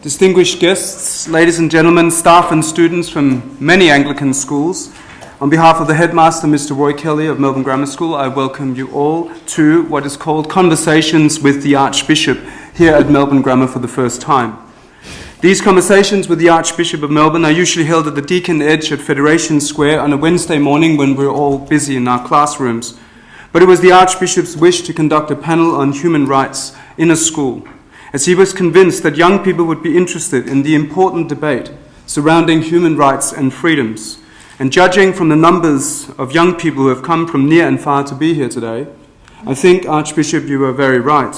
Distinguished guests, ladies and gentlemen, staff and students from many Anglican schools, on behalf of the headmaster, Mr. Roy Kelly of Melbourne Grammar School, I welcome you all to what is called Conversations with the Archbishop here at Melbourne Grammar for the first time. These conversations with the Archbishop of Melbourne are usually held at the Deakin Edge at Federation Square on a Wednesday morning when we're all busy in our classrooms. But it was the Archbishop's wish to conduct a panel on human rights in a school, as he was convinced that young people would be interested in the important debate surrounding human rights and freedoms. And judging from the numbers of young people who have come from near and far to be here today, I think, Archbishop, you are very right.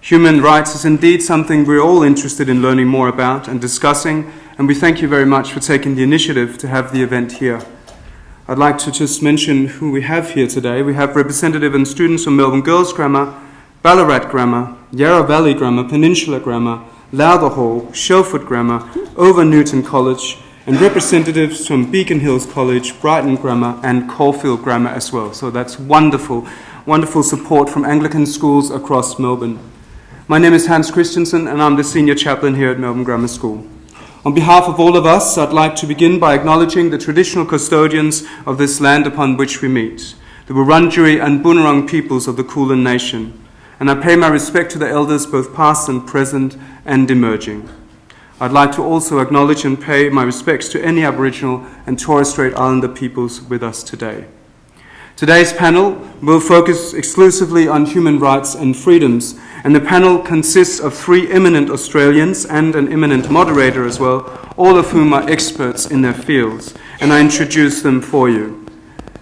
Human rights is indeed something we're all interested in learning more about and discussing, and we thank you very much for taking the initiative to have the event here. I'd like to just mention who we have here today. We have representative and students from Melbourne Girls Grammar, Ballarat Grammar, Yarra Valley Grammar, Peninsula Grammar, Lowther Hall, Shelford Grammar, Over Newton College, and representatives from Beacon Hills College, Brighton Grammar, and Caulfield Grammar as well. So that's wonderful, wonderful support from Anglican schools across Melbourne. My name is Hans Christensen, and I'm the Senior Chaplain here at Melbourne Grammar School. On behalf of all of us, I'd like to begin by acknowledging the traditional custodians of this land upon which we meet, the Wurundjeri and Boonwurrung peoples of the Kulin Nation, and I pay my respect to the elders both past and present and emerging. I'd like to also acknowledge and pay my respects to any Aboriginal and Torres Strait Islander peoples with us today. Today's panel will focus exclusively on human rights and freedoms, and the panel consists of three eminent Australians and an eminent moderator as well, all of whom are experts in their fields, and I introduce them for you.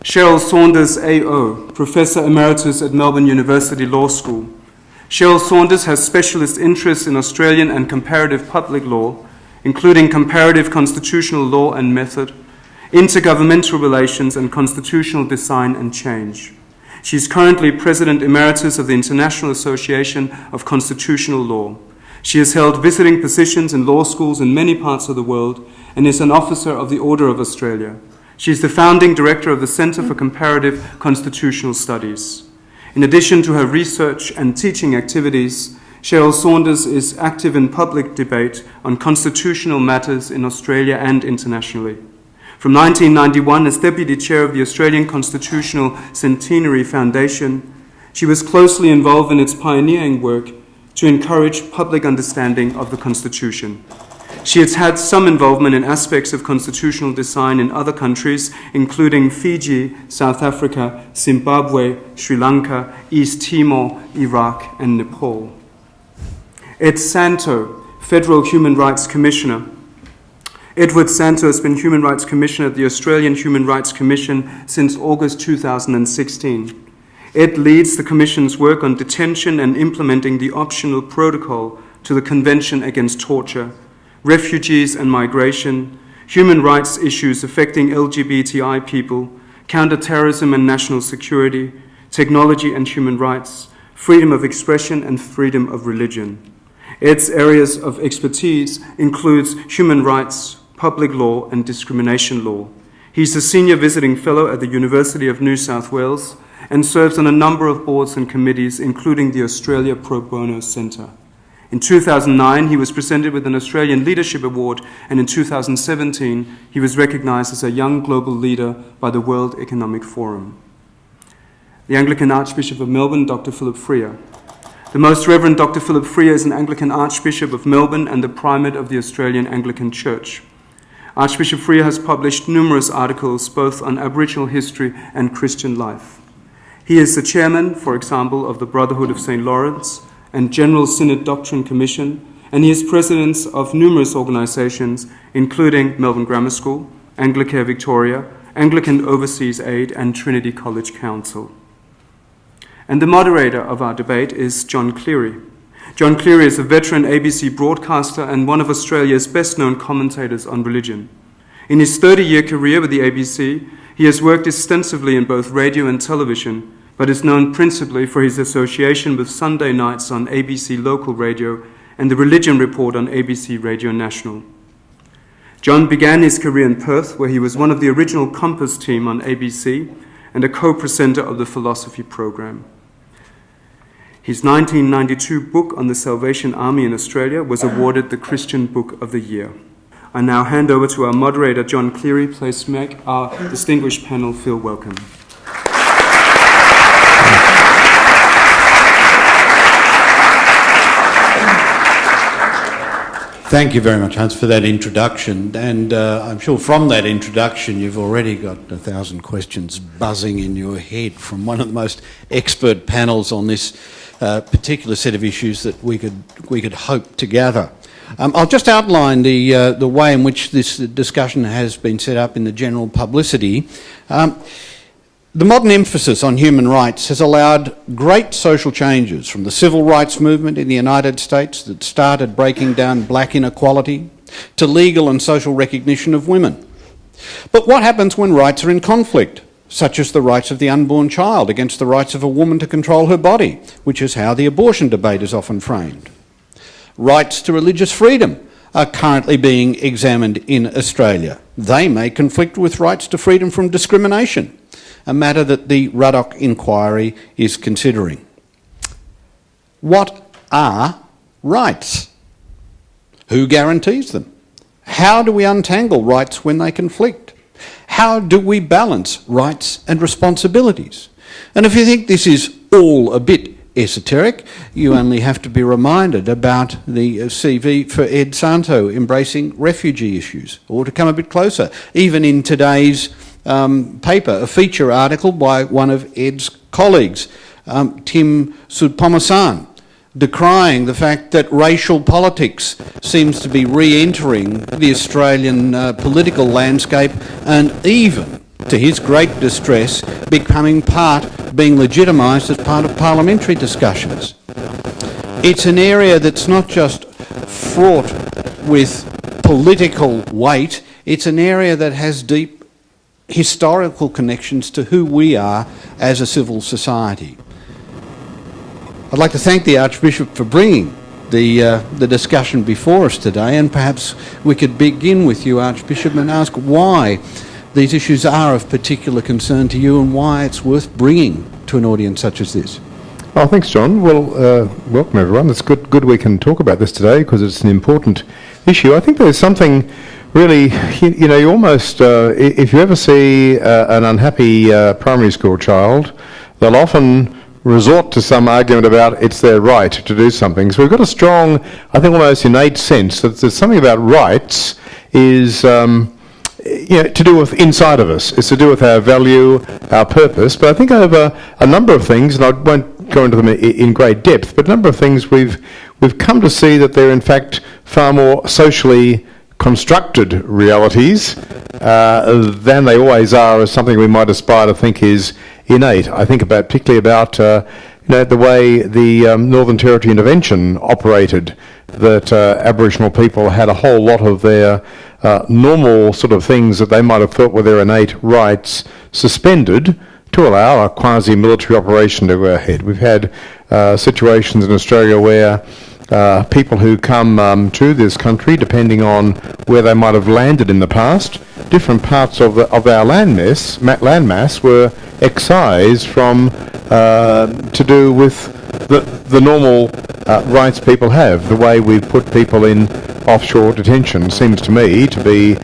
Cheryl Saunders, AO, Professor Emeritus at Melbourne University Law School. Cheryl Saunders has specialist interests in Australian and comparative public law, including comparative constitutional law and method, intergovernmental relations, and constitutional design and change. She is currently President Emeritus of the International Association of Constitutional Law. She has held visiting positions in law schools in many parts of the world and is an officer of the Order of Australia. She is the founding director of the Centre for Comparative Constitutional Studies. In addition to her research and teaching activities, Cheryl Saunders is active in public debate on constitutional matters in Australia and internationally. From 1991, as Deputy Chair of the Australian Constitutional Centenary Foundation, she was closely involved in its pioneering work to encourage public understanding of the Constitution. She has had some involvement in aspects of constitutional design in other countries, including Fiji, South Africa, Zimbabwe, Sri Lanka, East Timor, Iraq, and Nepal. Ed Santow, Federal Human Rights Commissioner. Edward Santow has been Human Rights Commissioner at the Australian Human Rights Commission since August 2016. Ed leads the Commission's work on detention and implementing the optional protocol to the Convention Against Torture, refugees and migration, human rights issues affecting LGBTI people, counter-terrorism and national security, technology and human rights, freedom of expression and freedom of religion. Ed's areas of expertise includes human rights, public law and discrimination law. He's a senior visiting fellow at the University of New South Wales and serves on a number of boards and committees, including the Australia Pro Bono Centre. In 2009, he was presented with an Australian Leadership Award, and in 2017, he was recognised as a young global leader by the World Economic Forum. The Anglican Archbishop of Melbourne, Dr. Philip Freier. The Most Reverend Dr. Philip Freier is an Anglican Archbishop of Melbourne and the Primate of the Australian Anglican Church. Archbishop Freier has published numerous articles both on Aboriginal history and Christian life. He is the chairman, for example, of the Brotherhood of St. Lawrence and General Synod Doctrine Commission, and he is president of numerous organisations, including Melbourne Grammar School, Anglicare Victoria, Anglican Overseas Aid, and Trinity College Council. And the moderator of our debate is John Cleary. John Cleary is a veteran ABC broadcaster and one of Australia's best-known commentators on religion. In his 30-year career with the ABC, he has worked extensively in both radio and television, but is known principally for his association with Sunday nights on ABC Local Radio and the Religion Report on ABC Radio National. John began his career in Perth, where he was one of the original Compass team on ABC and a co-presenter of the philosophy program. His 1992 book on the Salvation Army in Australia was awarded the Christian Book of the Year. I now hand over to our moderator, John Cleary. Please make our distinguished panel feel welcome. Thank you very much, Hans, for that introduction. And I'm sure from that introduction you've already got 1,000 questions buzzing in your head from one of the most expert panels on this particular set of issues that we could hope to gather. I'll just outline the way in which this discussion has been set up in the general publicity. The modern emphasis on human rights has allowed great social changes, from the civil rights movement in the United States that started breaking down black inequality to legal and social recognition of women. But what happens when rights are in conflict, such as the rights of the unborn child against the rights of a woman to control her body, which is how the abortion debate is often framed? Rights to religious freedom are currently being examined in Australia. They may conflict with rights to freedom from discrimination, a matter that the Ruddock inquiry is considering. What are rights? Who guarantees them? How do we untangle rights when they conflict? How do we balance rights and responsibilities? And if you think this is all a bit esoteric, you only have to be reminded about the CV for Ed Santow embracing refugee issues, or to come a bit closer, even in today's paper, a feature article by one of Ed's colleagues, Tim Soutphommasane, decrying the fact that racial politics seems to be re-entering the Australian political landscape, and even, to his great distress, being legitimised as part of parliamentary discussions. It's an area that's not just fraught with political weight, it's an area that has deep historical connections to who we are as a civil society. I'd like to thank the Archbishop for bringing the discussion before us today, and perhaps we could begin with you, Archbishop, and ask why these issues are of particular concern to you and why it's worth bringing to an audience such as this. Oh, thanks, John. Well, welcome everyone. It's good we can talk about this today because it's an important issue. I think there's something really, you almost, if you ever see an unhappy primary school child, they'll often resort to some argument about it's their right to do something. So we've got a strong, I think almost innate sense that there's something about rights is to do with inside of us. It's to do with our value, our purpose. But I think over a number of things, and I won't go into them in great depth, but a number of things we've come to see that they're in fact far more socially constructed realities than they always are as something we might aspire to think is innate. I think particularly about the way the Northern Territory intervention operated, that Aboriginal people had a whole lot of their normal sort of things that they might have thought were their innate rights suspended to allow a quasi-military operation to go ahead. We've had situations in Australia where people who come to this country, depending on where they might have landed in the past, different parts of our landmass were excised from to do with the normal rights people have. The way we put people in offshore detention seems to me to be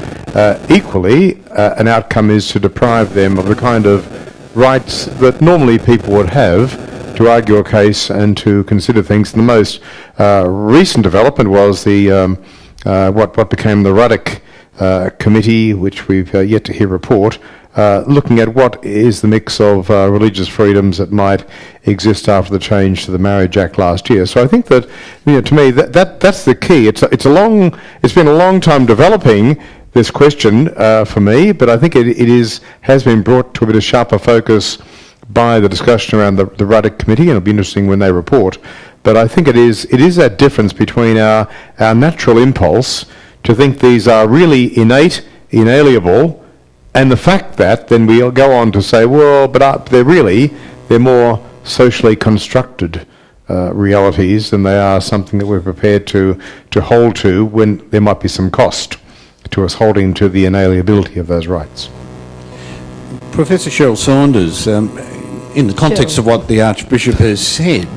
equally an outcome is to deprive them of the kind of rights that normally people would have to argue a case and to consider things. The most recent development was the what became the Ruddock Committee, which we've yet to hear report, looking at what is the mix of religious freedoms that might exist after the change to the Marriage Act last year. So I think that, to me, that's the key. It's been a long time developing this question for me, but I think it has been brought to a bit of sharper focus by the discussion around the Ruddock Committee, and it'll be interesting when they report. But I think it is that difference between our natural impulse to think these are really innate, inalienable, and the fact that then we'll go on to say, well, but they're more socially constructed realities than they are something that we're prepared to hold to when there might be some cost to us holding to the inalienability of those rights. Professor Cheryl Saunders, in the context of what the Archbishop has said,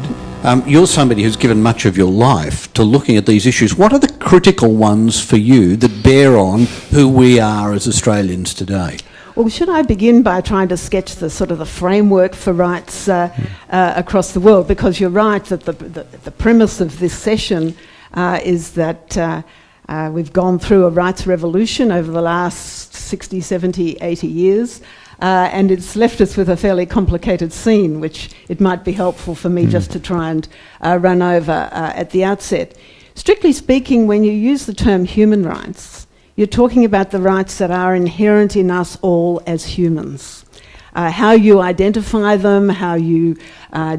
You're somebody who's given much of your life to looking at these issues. What are the critical ones for you that bear on who we are as Australians today? Well, should I begin by trying to sketch the sort of the framework for rights across the world? Because you're right that the premise of this session is that we've gone through a rights revolution over the last 60, 70, 80 years, and it's left us with a fairly complicated scene, which it might be helpful for me just to try and run over at the outset. Strictly speaking, when you use the term human rights, you're talking about the rights that are inherent in us all as humans. How you identify them, how you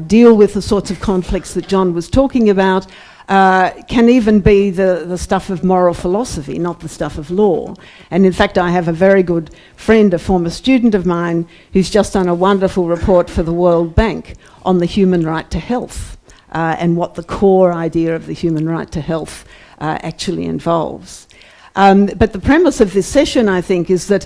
deal with the sorts of conflicts that John was talking about, can even be the stuff of moral philosophy, not the stuff of law. And in fact, I have a very good friend, a former student of mine, who's just done a wonderful report for the World Bank on the human right to health and what the core idea of the human right to health actually involves. But the premise of this session, I think, is that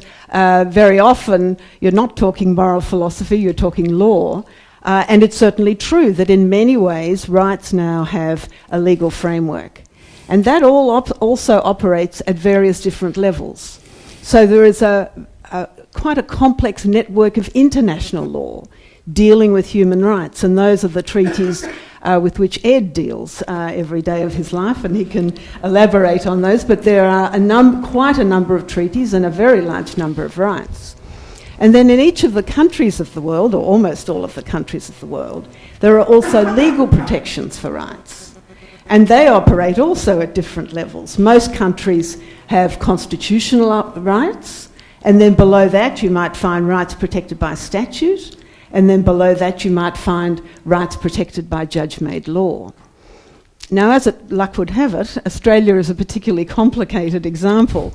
very often you're not talking moral philosophy, you're talking law. And it's certainly true that in many ways rights now have a legal framework. And that all also operates at various different levels. So there is quite a complex network of international law dealing with human rights, and those are the treaties with which Ed deals every day of his life, and he can elaborate on those. But there are quite a number of treaties and a very large number of rights. And then in each of the countries of the world, or almost all of the countries of the world, there are also legal protections for rights. And they operate also at different levels. Most countries have constitutional rights, and then below that you might find rights protected by statute, and then below that you might find rights protected by judge-made law. Now, as luck would have it, Australia is a particularly complicated example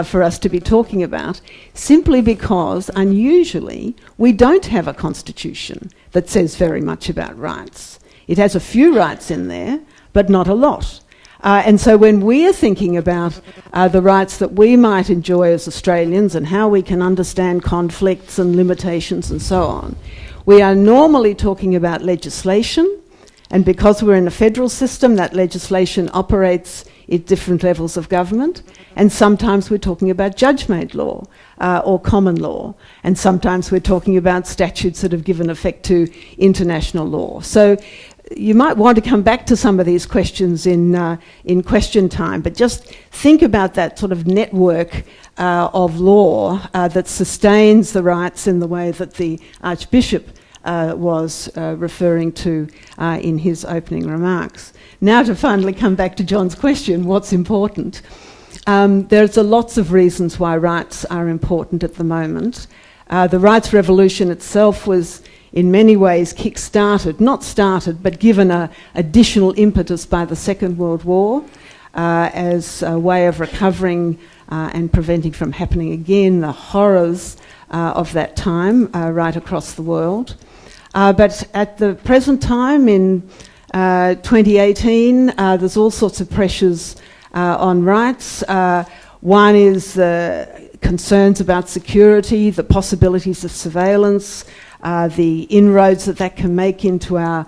for us to be talking about, simply because, unusually, we don't have a constitution that says very much about rights. It has a few rights in there, but not a lot. And so when we're thinking about the rights that we might enjoy as Australians and how we can understand conflicts and limitations and so on, we are normally talking about legislation. And because we're in a federal system, that legislation operates at different levels of government. And sometimes we're talking about judge-made law or common law. And sometimes we're talking about statutes that have given effect to international law. So you might want to come back to some of these questions in question time, but just think about that sort of network of law that sustains the rights in the way that the Archbishop was referring to in his opening remarks. Now to finally come back to John's question, what's important? There's lots of reasons why rights are important at the moment. The rights revolution itself was in many ways not started, but given an additional impetus by the Second World War as a way of recovering and preventing from happening again the horrors of that time right across the world. But at the present time, in 2018, there's all sorts of pressures on rights. One is concerns about security, the possibilities of surveillance, the inroads that can make into our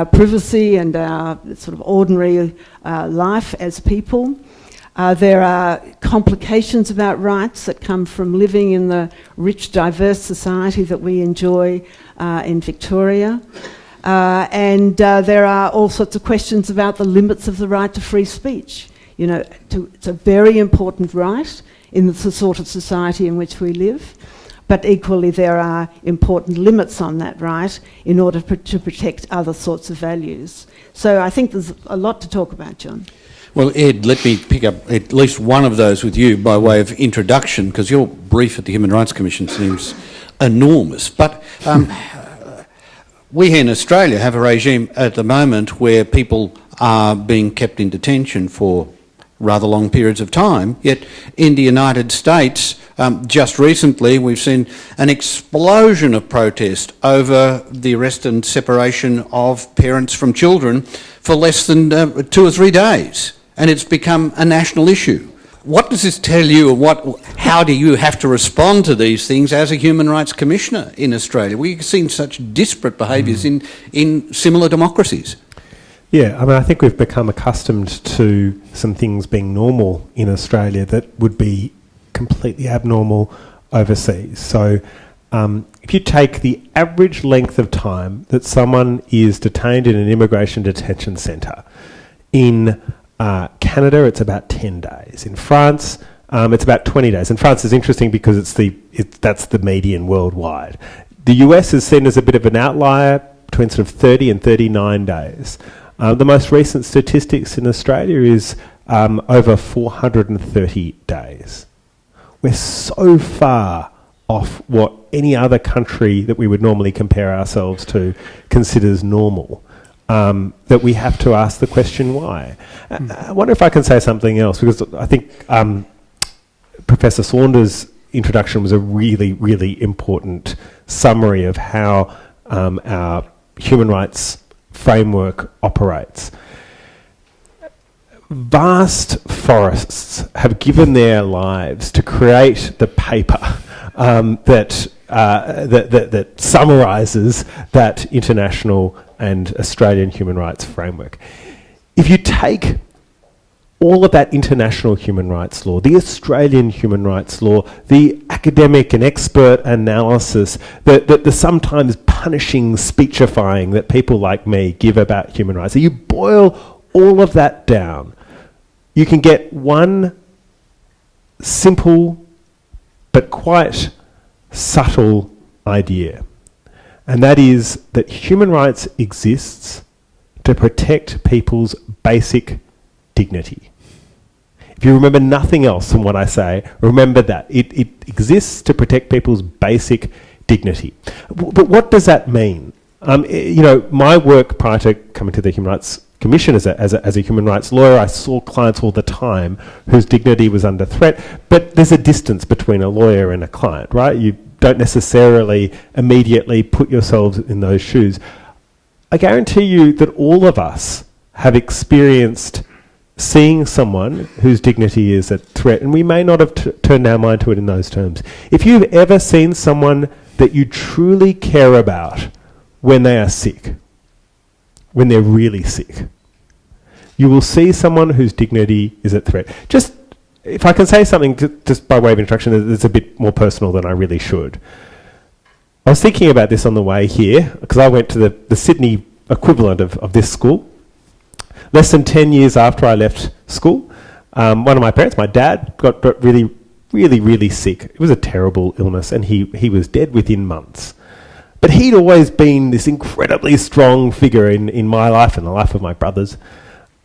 privacy and our sort of ordinary life as people. There are complications about rights that come from living in the rich, diverse society that we enjoy in Victoria. And there are all sorts of questions about the limits of the right to free speech. You know, it's a very important right in the sort of society in which we live, but equally there are important limits on that right in order to protect other sorts of values. So I think there's a lot to talk about, John. Well, Ed, let me pick up at least one of those with you by way of introduction, because your brief at the Human Rights Commission seems enormous. But we here in Australia have a regime at the moment where people are being kept in detention for rather long periods of time, yet in the United States, just recently we've seen an explosion of protest over the arrest and separation of parents from children for less than 2 or 3 days. And it's become a national issue. What does this tell you, and how do you have to respond to these things as a Human Rights Commissioner in Australia? We've seen such disparate behaviours in similar democracies. Yeah, I mean, I think we've become accustomed to some things being normal in Australia that would be completely abnormal overseas. So if you take the average length of time that someone is detained in an immigration detention centre, in Canada it's about 10 days. In France it's about 20 days. And France is interesting because that's the median worldwide. The US is seen as a bit of an outlier between sort of 30 and 39 days. The most recent statistics in Australia is over 430 days. We're so far off what any other country that we would normally compare ourselves to considers normal, that we have to ask the question why. I wonder if I can say something else, because I think Professor Saunders' introduction was a really, really important summary of how our human rights framework operates. Vast forests have given their lives to create the paper that summarises that international and Australian human rights framework. If you take all of that international human rights law, the Australian human rights law, the academic and expert analysis, the sometimes punishing speechifying that people like me give about human rights, so you boil all of that down, you can get one simple but quite subtle idea, and that is that human rights exists to protect people's basic dignity. If you remember nothing else from what I say, remember that. It exists to protect people's basic dignity. But what does that mean? My work prior to coming to the Human Rights Commission as a human rights lawyer, I saw clients all the time whose dignity was under threat, but there's a distance between a lawyer and a client, right? You don't necessarily immediately put yourselves in those shoes. I guarantee you that all of us have experienced seeing someone whose dignity is at threat, and we may not have turned our mind to it in those terms. If you've ever seen someone that you truly care about when they are sick, when they're really sick, you will see someone whose dignity is at threat. Just, if I can say something just by way of introduction that's a bit more personal than I really should. I was thinking about this on the way here, because I went to the Sydney equivalent of this school. Less than 10 years after I left school, one of my parents, my dad, got really, really, really sick. It was a terrible illness, and he was dead within months. But he'd always been this incredibly strong figure in my life and the life of my brothers.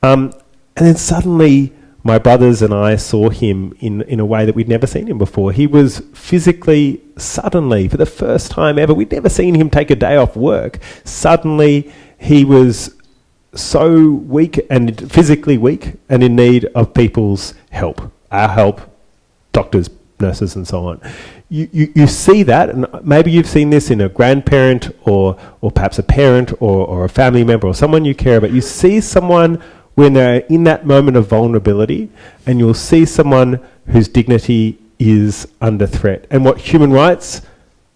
And then suddenly, my brothers and I saw him in a way that we'd never seen him before. He was physically, suddenly, for the first time ever, we'd never seen him take a day off work. Suddenly, he was so weak and physically weak and in need of people's help, our help, doctors, nurses and so on. You see that, and maybe you've seen this in a grandparent or perhaps a parent or a family member or someone you care about. You see someone when they're in that moment of vulnerability, and you'll see someone whose dignity is under threat. And what human rights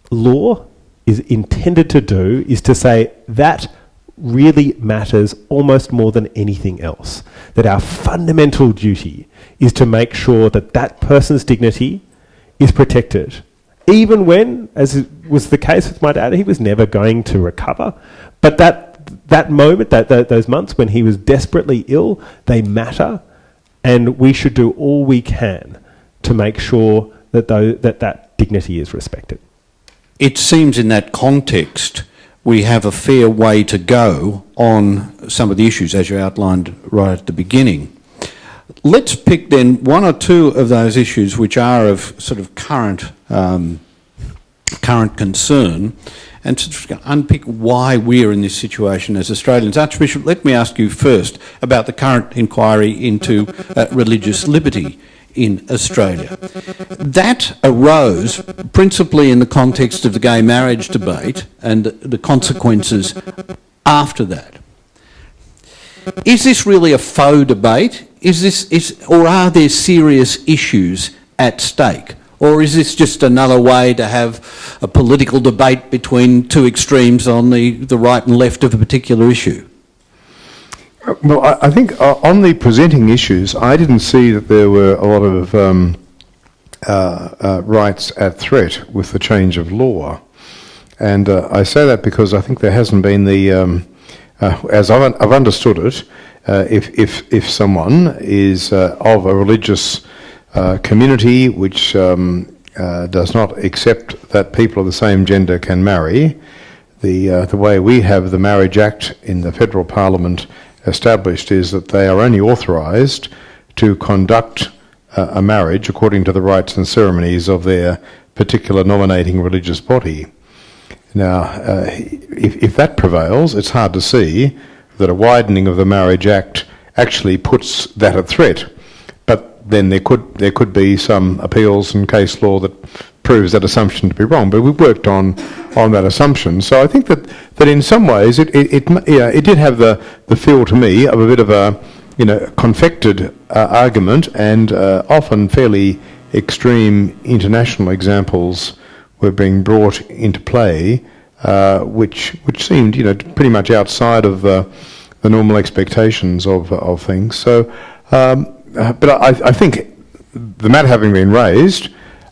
law is intended to do is to say that really matters almost more than anything else. That our fundamental duty is to make sure that that person's dignity is protected. Even when, as was the case with my dad, he was never going to recover. But that moment, those months when he was desperately ill, they matter, and we should do all we can to make sure that that dignity is respected. It seems in that context we have a fair way to go on some of the issues, as you outlined right at the beginning. Let's pick then one or two of those issues which are of sort of current concern, and to unpick why we're in this situation as Australians. Archbishop, let me ask you first about the current inquiry into religious liberty in Australia. That arose principally in the context of the gay marriage debate and the consequences after that. Is this really a faux debate? Or are there serious issues at stake? Or is this just another way to have a political debate between two extremes on the right and left of a particular issue? Well, I think on the presenting issues, I didn't see that there were a lot of rights at threat with the change of law. And I say that because I think there hasn't been the, as I've understood it, if someone is of a religious community which does not accept that people of the same gender can marry, the way we have the Marriage Act in the Federal Parliament established is that they are only authorised to conduct a marriage according to the rites and ceremonies of their particular nominating religious body. Now, if that prevails, it's hard to see that a widening of the Marriage Act actually puts that at threat. But then there could be some appeals and case law that proves that assumption to be wrong. But we've worked on that assumption. So I think that in some ways it did have the feel to me of a bit of a confected argument, and often fairly extreme international examples were being brought into play, which seemed pretty much outside of the normal expectations of things. So, but I think the matter having been raised,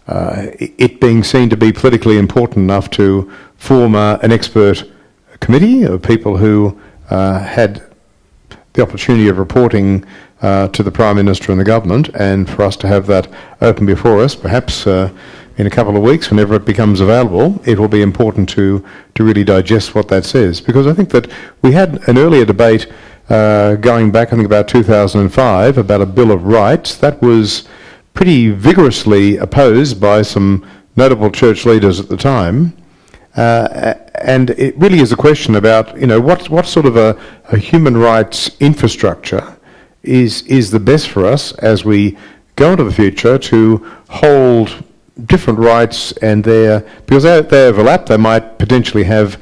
it being seen to be politically important enough to form an expert committee of people who had the opportunity of reporting to the Prime Minister and the government, and for us to have that open before us, perhaps in a couple of weeks, whenever it becomes available, it will be important to really digest what that says. Because I think that we had an earlier debate going back, I think about 2005, about a Bill of Rights. That was pretty vigorously opposed by some notable church leaders at the time. And it really is a question about, what sort of a human rights infrastructure is the best for us as we go into the future to hold different rights, and because they overlap, they might potentially have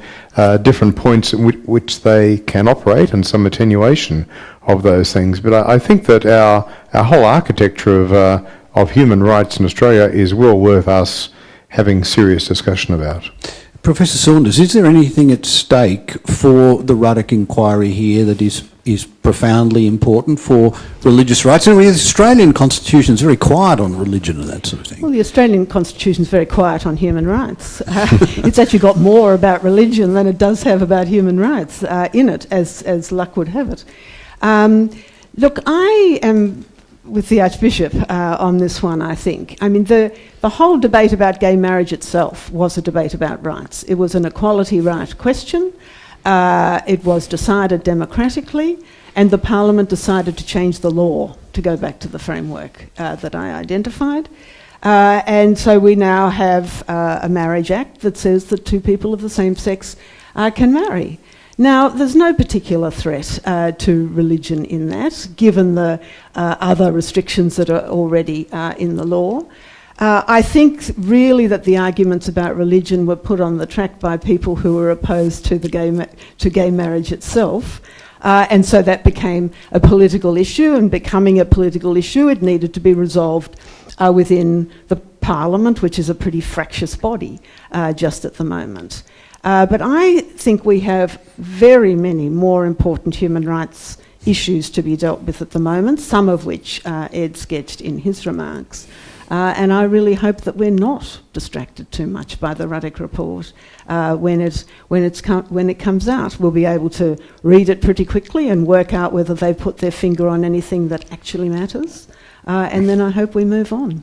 different points in which they can operate, and some attenuation of those things. But I think that our whole architecture of human rights in Australia is well worth us having serious discussion about. Professor Saunders, is there anything at stake for the Ruddock inquiry here that is profoundly important for religious rights? And the Australian Constitution is very quiet on religion and that sort of thing. Well, the Australian Constitution is very quiet on human rights. It's actually got more about religion than it does have about human rights in it, as luck would have it. Look, I am with the Archbishop on this one, I think. I mean, the whole debate about gay marriage itself was a debate about rights. It was an equality right question. It was decided democratically, and the Parliament decided to change the law to go back to the framework that I identified. And so we now have a Marriage Act that says that two people of the same sex can marry. Now, there's no particular threat to religion in that, given the other restrictions that are already in the law. I think really that the arguments about religion were put on the track by people who were opposed to gay marriage itself. And so that became a political issue, and becoming a political issue, it needed to be resolved within the Parliament, which is a pretty fractious body just at the moment. But I think we have very many more important human rights issues to be dealt with at the moment, some of which Ed sketched in his remarks. And I really hope that we're not distracted too much by the Ruddock report. When it comes out, we'll be able to read it pretty quickly and work out whether they put their finger on anything that actually matters. And then I hope we move on.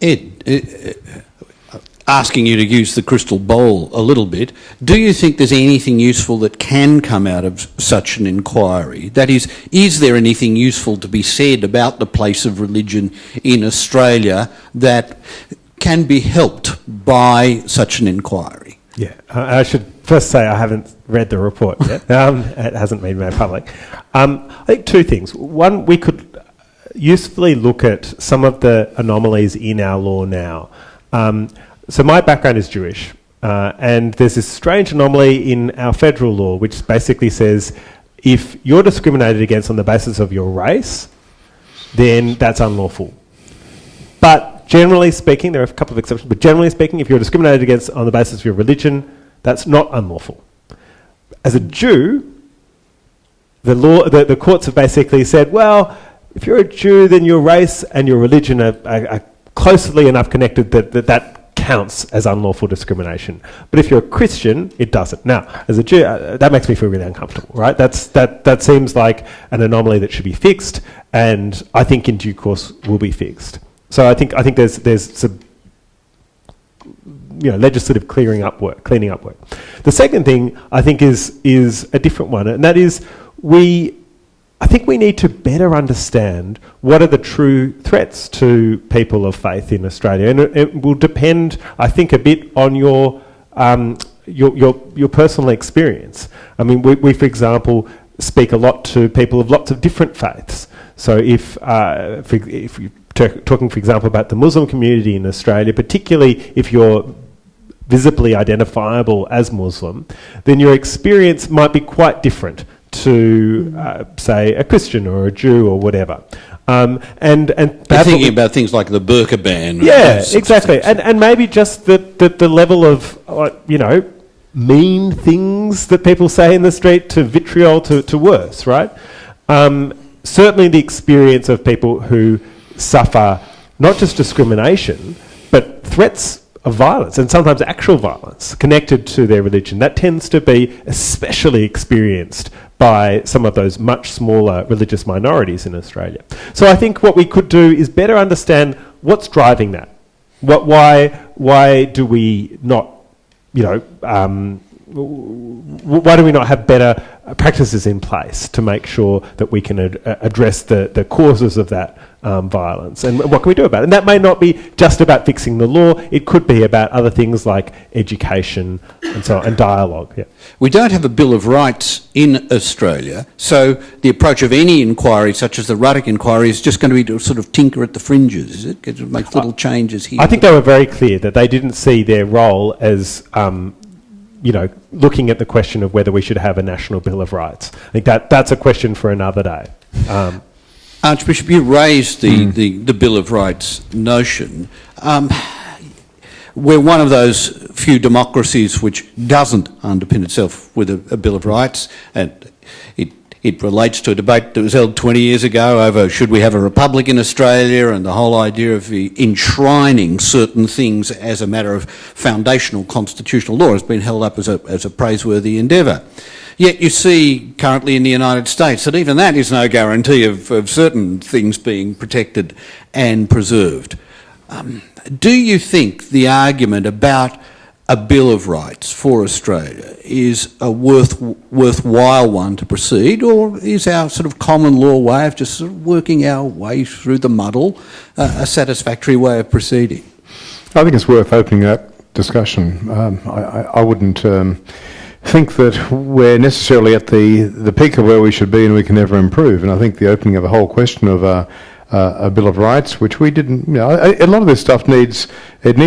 Ed, asking you to use the crystal ball a little bit, do you think there's anything useful that can come out of such an inquiry? That is there anything useful to be said about the place of religion in Australia that can be helped by such an inquiry? Yeah, I should first say I haven't read the report yet. It hasn't been made public. I think two things. One, we could usefully look at some of the anomalies in our law now. So my background is Jewish, and there's this strange anomaly in our federal law which basically says if you're discriminated against on the basis of your race, then that's unlawful. But generally speaking, there are a couple of exceptions, but generally speaking, if you're discriminated against on the basis of your religion, that's not unlawful. As a Jew, the courts have basically said, well, if you're a Jew, then your race and your religion are closely enough connected that counts as unlawful discrimination. But if you're a Christian, it doesn't. Now, as a Jew, that makes me feel really uncomfortable, right? That seems like an anomaly that should be fixed, and I think in due course will be fixed. So I think there's some legislative cleaning up work. The second thing I think is a different one, and that is I think we need to better understand what are the true threats to people of faith in Australia, and it will depend, I think, a bit on your personal experience. I mean, we for example speak a lot to people of lots of different faiths. So if you're talking, for example, about the Muslim community in Australia, particularly if you're visibly identifiable as Muslim, then your experience might be quite different to, say, a Christian or a Jew or whatever. And you're thinking about things like the burqa ban. Yeah, exactly. And maybe just the level of, mean things that people say in the street to vitriol to worse, right? Certainly the experience of people who suffer not just discrimination, but threats of violence, and sometimes actual violence connected to their religion. That tends to be especially experienced by some of those much smaller religious minorities in Australia. So I think what we could do is better understand what's driving that. Why do we not, why do we not have better practices in place to make sure that we can address the causes of that violence, and what can we do about it? And that may not be just about fixing the law, it could be about other things like education and so on, and dialogue. Yeah. We don't have a Bill of Rights in Australia, so the approach of any inquiry, such as the Ruddock inquiry, is just going to be to sort of tinker at the fringes, is it? To make little changes here. I think they were very clear that they didn't see their role as looking at the question of whether we should have a national Bill of Rights. I think that's a question for another day. Archbishop, you raised the Bill of Rights notion. We're one of those few democracies which doesn't underpin itself with a Bill of Rights, and it relates to a debate that was held 20 years ago over should we have a republic in Australia, and the whole idea of enshrining certain things as a matter of foundational constitutional law has been held up as a praiseworthy endeavour. Yet you see currently in the United States that even that is no guarantee of certain things being protected and preserved. Do you think the argument about a Bill of Rights for Australia is a worthwhile one to proceed, or is our sort of common law way of just sort of working our way through the muddle a satisfactory way of proceeding? I think it's worth opening that discussion. I wouldn't think that we're necessarily at the peak of where we should be and we can never improve. And I think the opening of the whole question of a Bill of Rights, which we didn't, a lot of this stuff needs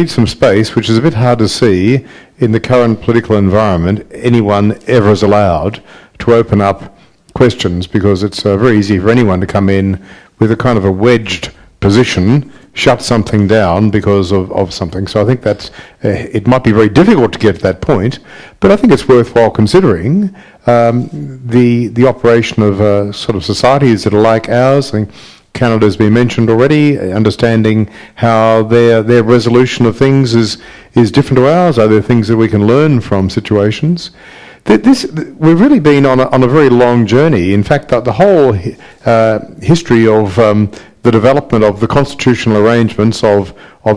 some space, which is a bit hard to see in the current political environment anyone ever is allowed to open up questions, because it's very easy for anyone to come in with a kind of a wedged position, shut something down because of something. So I think that's, it might be very difficult to get to that point, but I think it's worthwhile considering the operation of sort of societies that are like ours. I think Canada's been mentioned already, understanding how their resolution of things is different to ours. Are there things that we can learn from situations? We've really been on a very long journey. In fact, the whole history of the development of the constitutional arrangements of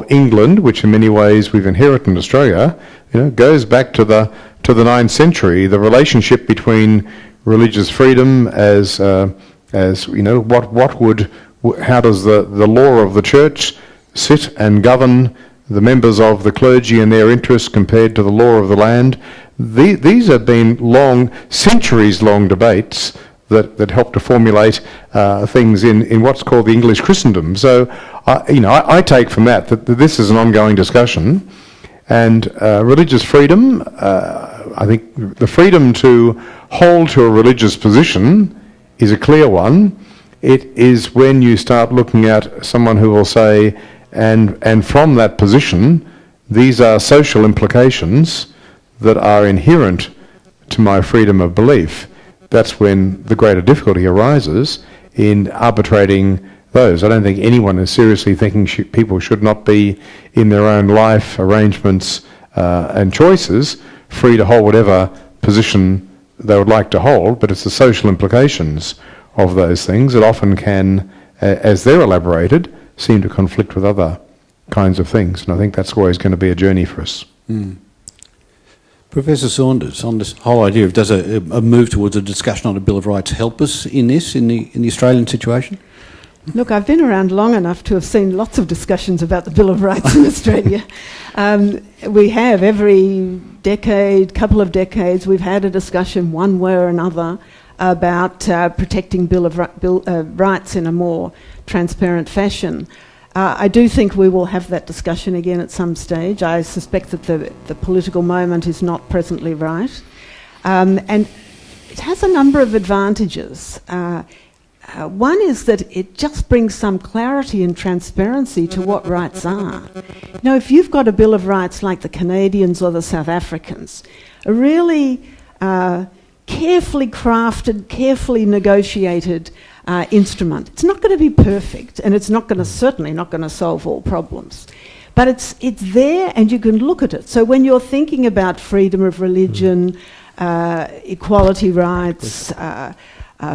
England, which in many ways we've inherited in Australia, goes back to the 9th century. The relationship between religious freedom as how does the law of the church sit and govern the members of the clergy and their interests compared to the law of the land? These have been centuries-long debates that help to formulate things in what's called the English Christendom. So, I take from that this is an ongoing discussion, and religious freedom. I think the freedom to hold to a religious position is a clear one. It is when you start looking at someone who will say, and from that position, these are social implications that are inherent to my freedom of belief. that's when the greater difficulty arises in arbitrating those. I don't think anyone is seriously thinking people should not be in their own life arrangements and choices free to hold whatever position they would like to hold, but it's the social implications of those things that often can, as they're elaborated, seem to conflict with other kinds of things. And I think that's always going to be a journey for us. Professor Saunders, on this whole idea of does a move towards a discussion on a Bill of Rights help us in this, in the Australian situation? Look, I've been around long enough to have seen lots of discussions about the Bill of Rights in Australia. We have every decade, couple of decades, we've had a discussion one way or another about protecting Bill of Rights in a more transparent fashion. I do think we will have that discussion again at some stage. I suspect that the political moment is not presently right. And it has a number of advantages. One is that it just brings some clarity and transparency to what rights are. You know, if you've got a Bill of Rights like the Canadians or the South Africans, a really carefully crafted, carefully negotiated instrument, it's not going to be perfect, and it's certainly not going to solve all problems. But it's there, and you can look at it. So when you're thinking about freedom of religion, equality rights,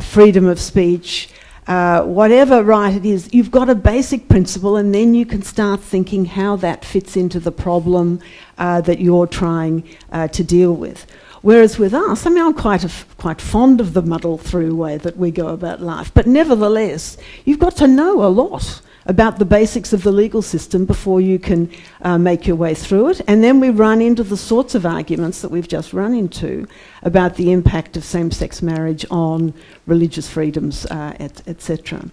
freedom of speech, whatever right it is, you've got a basic principle, and then you can start thinking how that fits into the problem that you're trying to deal with. Whereas with us, I mean, I'm quite fond of the muddle-through way that we go about life, but nevertheless, you've got to know a lot about the basics of the legal system before you can make your way through it. And then we run into the sorts of arguments that we've just run into about the impact of same-sex marriage on religious freedoms, etc.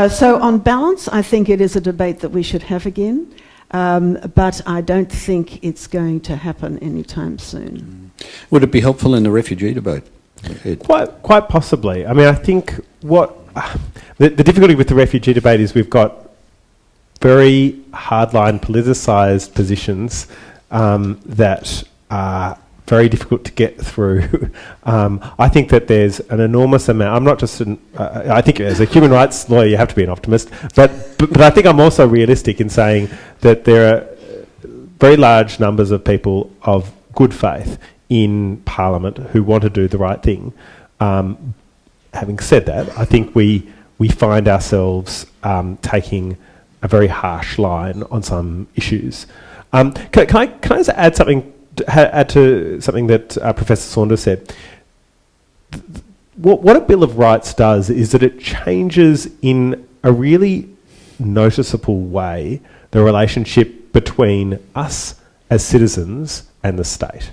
So on balance, I think it is a debate that we should have again, but I don't think it's going to happen anytime soon. Would it be helpful in the refugee debate? Quite possibly. I mean, I think the difficulty with the refugee debate is we've got very hardline politicised positions that are very difficult to get through. I think that there's an enormous amount. I'm not just I think as a human rights lawyer you have to be an optimist, but I think I'm also realistic in saying that there are very large numbers of people of good faith in Parliament who want to do the right thing. Having said that, I think we find ourselves taking a very harsh line on some issues. Can I just add to something that Professor Saunders said? What a Bill of Rights does is that it changes in a really noticeable way the relationship between us as citizens and the state.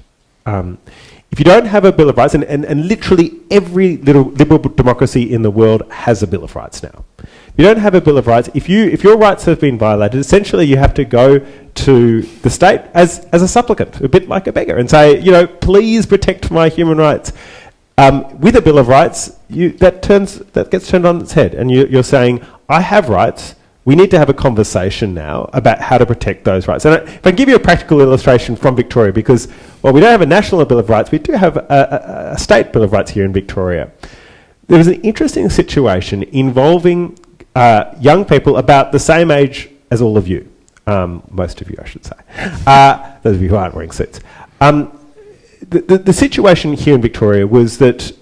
If you don't have a Bill of Rights, and literally every liberal democracy in the world has a Bill of Rights now. If you don't have a Bill of Rights, if your rights have been violated, essentially you have to go to the state as a supplicant, a bit like a beggar, and say, please protect my human rights. With a Bill of Rights, that gets turned on its head, and you're saying, I have rights. We need to have a conversation now about how to protect those rights. And if I can give you a practical illustration from Victoria, because while we don't have a national Bill of Rights, we do have a state Bill of Rights here in Victoria. There was an interesting situation involving young people about the same age as all of you. Most of you, I should say. Those of you who aren't wearing suits. The situation here in Victoria was that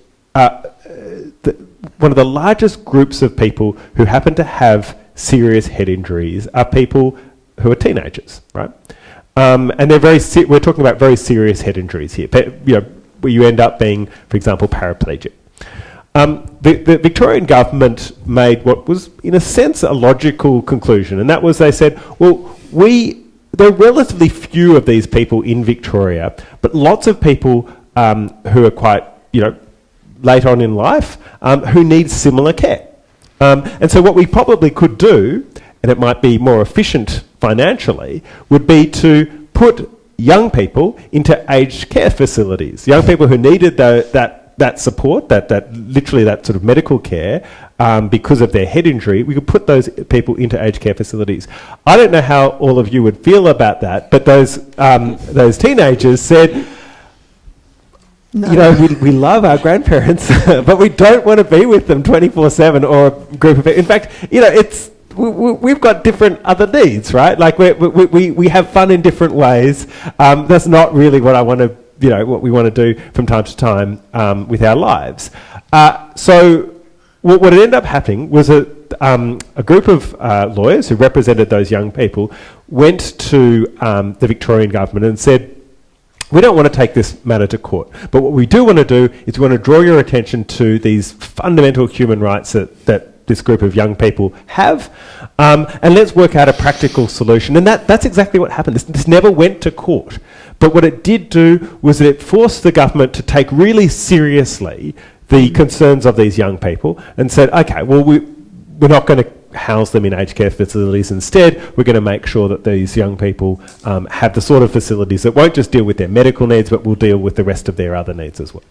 one of the largest groups of people who happen to have serious head injuries are people who are teenagers, right? And they're we're talking about very serious head injuries here, where you end up being, for example, paraplegic. The Victorian government made what was, in a sense, a logical conclusion, and that was they said, well, there are relatively few of these people in Victoria, but lots of people who are quite, late on in life, who need similar care. And so what we probably could do, and it might be more efficient financially, would be to put young people into aged care facilities. Young people who needed that support, that literally that sort of medical care, because of their head injury, we could put those people into aged care facilities. I don't know how all of you would feel about that, but those teenagers said, No. You know, we love our grandparents, but we don't want to be with them 24/7 or a group of people. In fact, you know, we've got different other needs, right? Like we have fun in different ways. That's not really what I want to, you know, what we want to do from time to time with our lives. So what ended up happening was a group of lawyers who represented those young people went to the Victorian government and said, we don't want to take this matter to court, but what we do want to do is we want to draw your attention to these fundamental human rights that this group of young people have, and let's work out a practical solution. And that's exactly what happened. This never went to court, but what it did do was that it forced the government to take really seriously the concerns of these young people and said, okay, well, we're not going to house them in aged care facilities. Instead, we're going to make sure that these young people have the sort of facilities that won't just deal with their medical needs, but will deal with the rest of their other needs as well.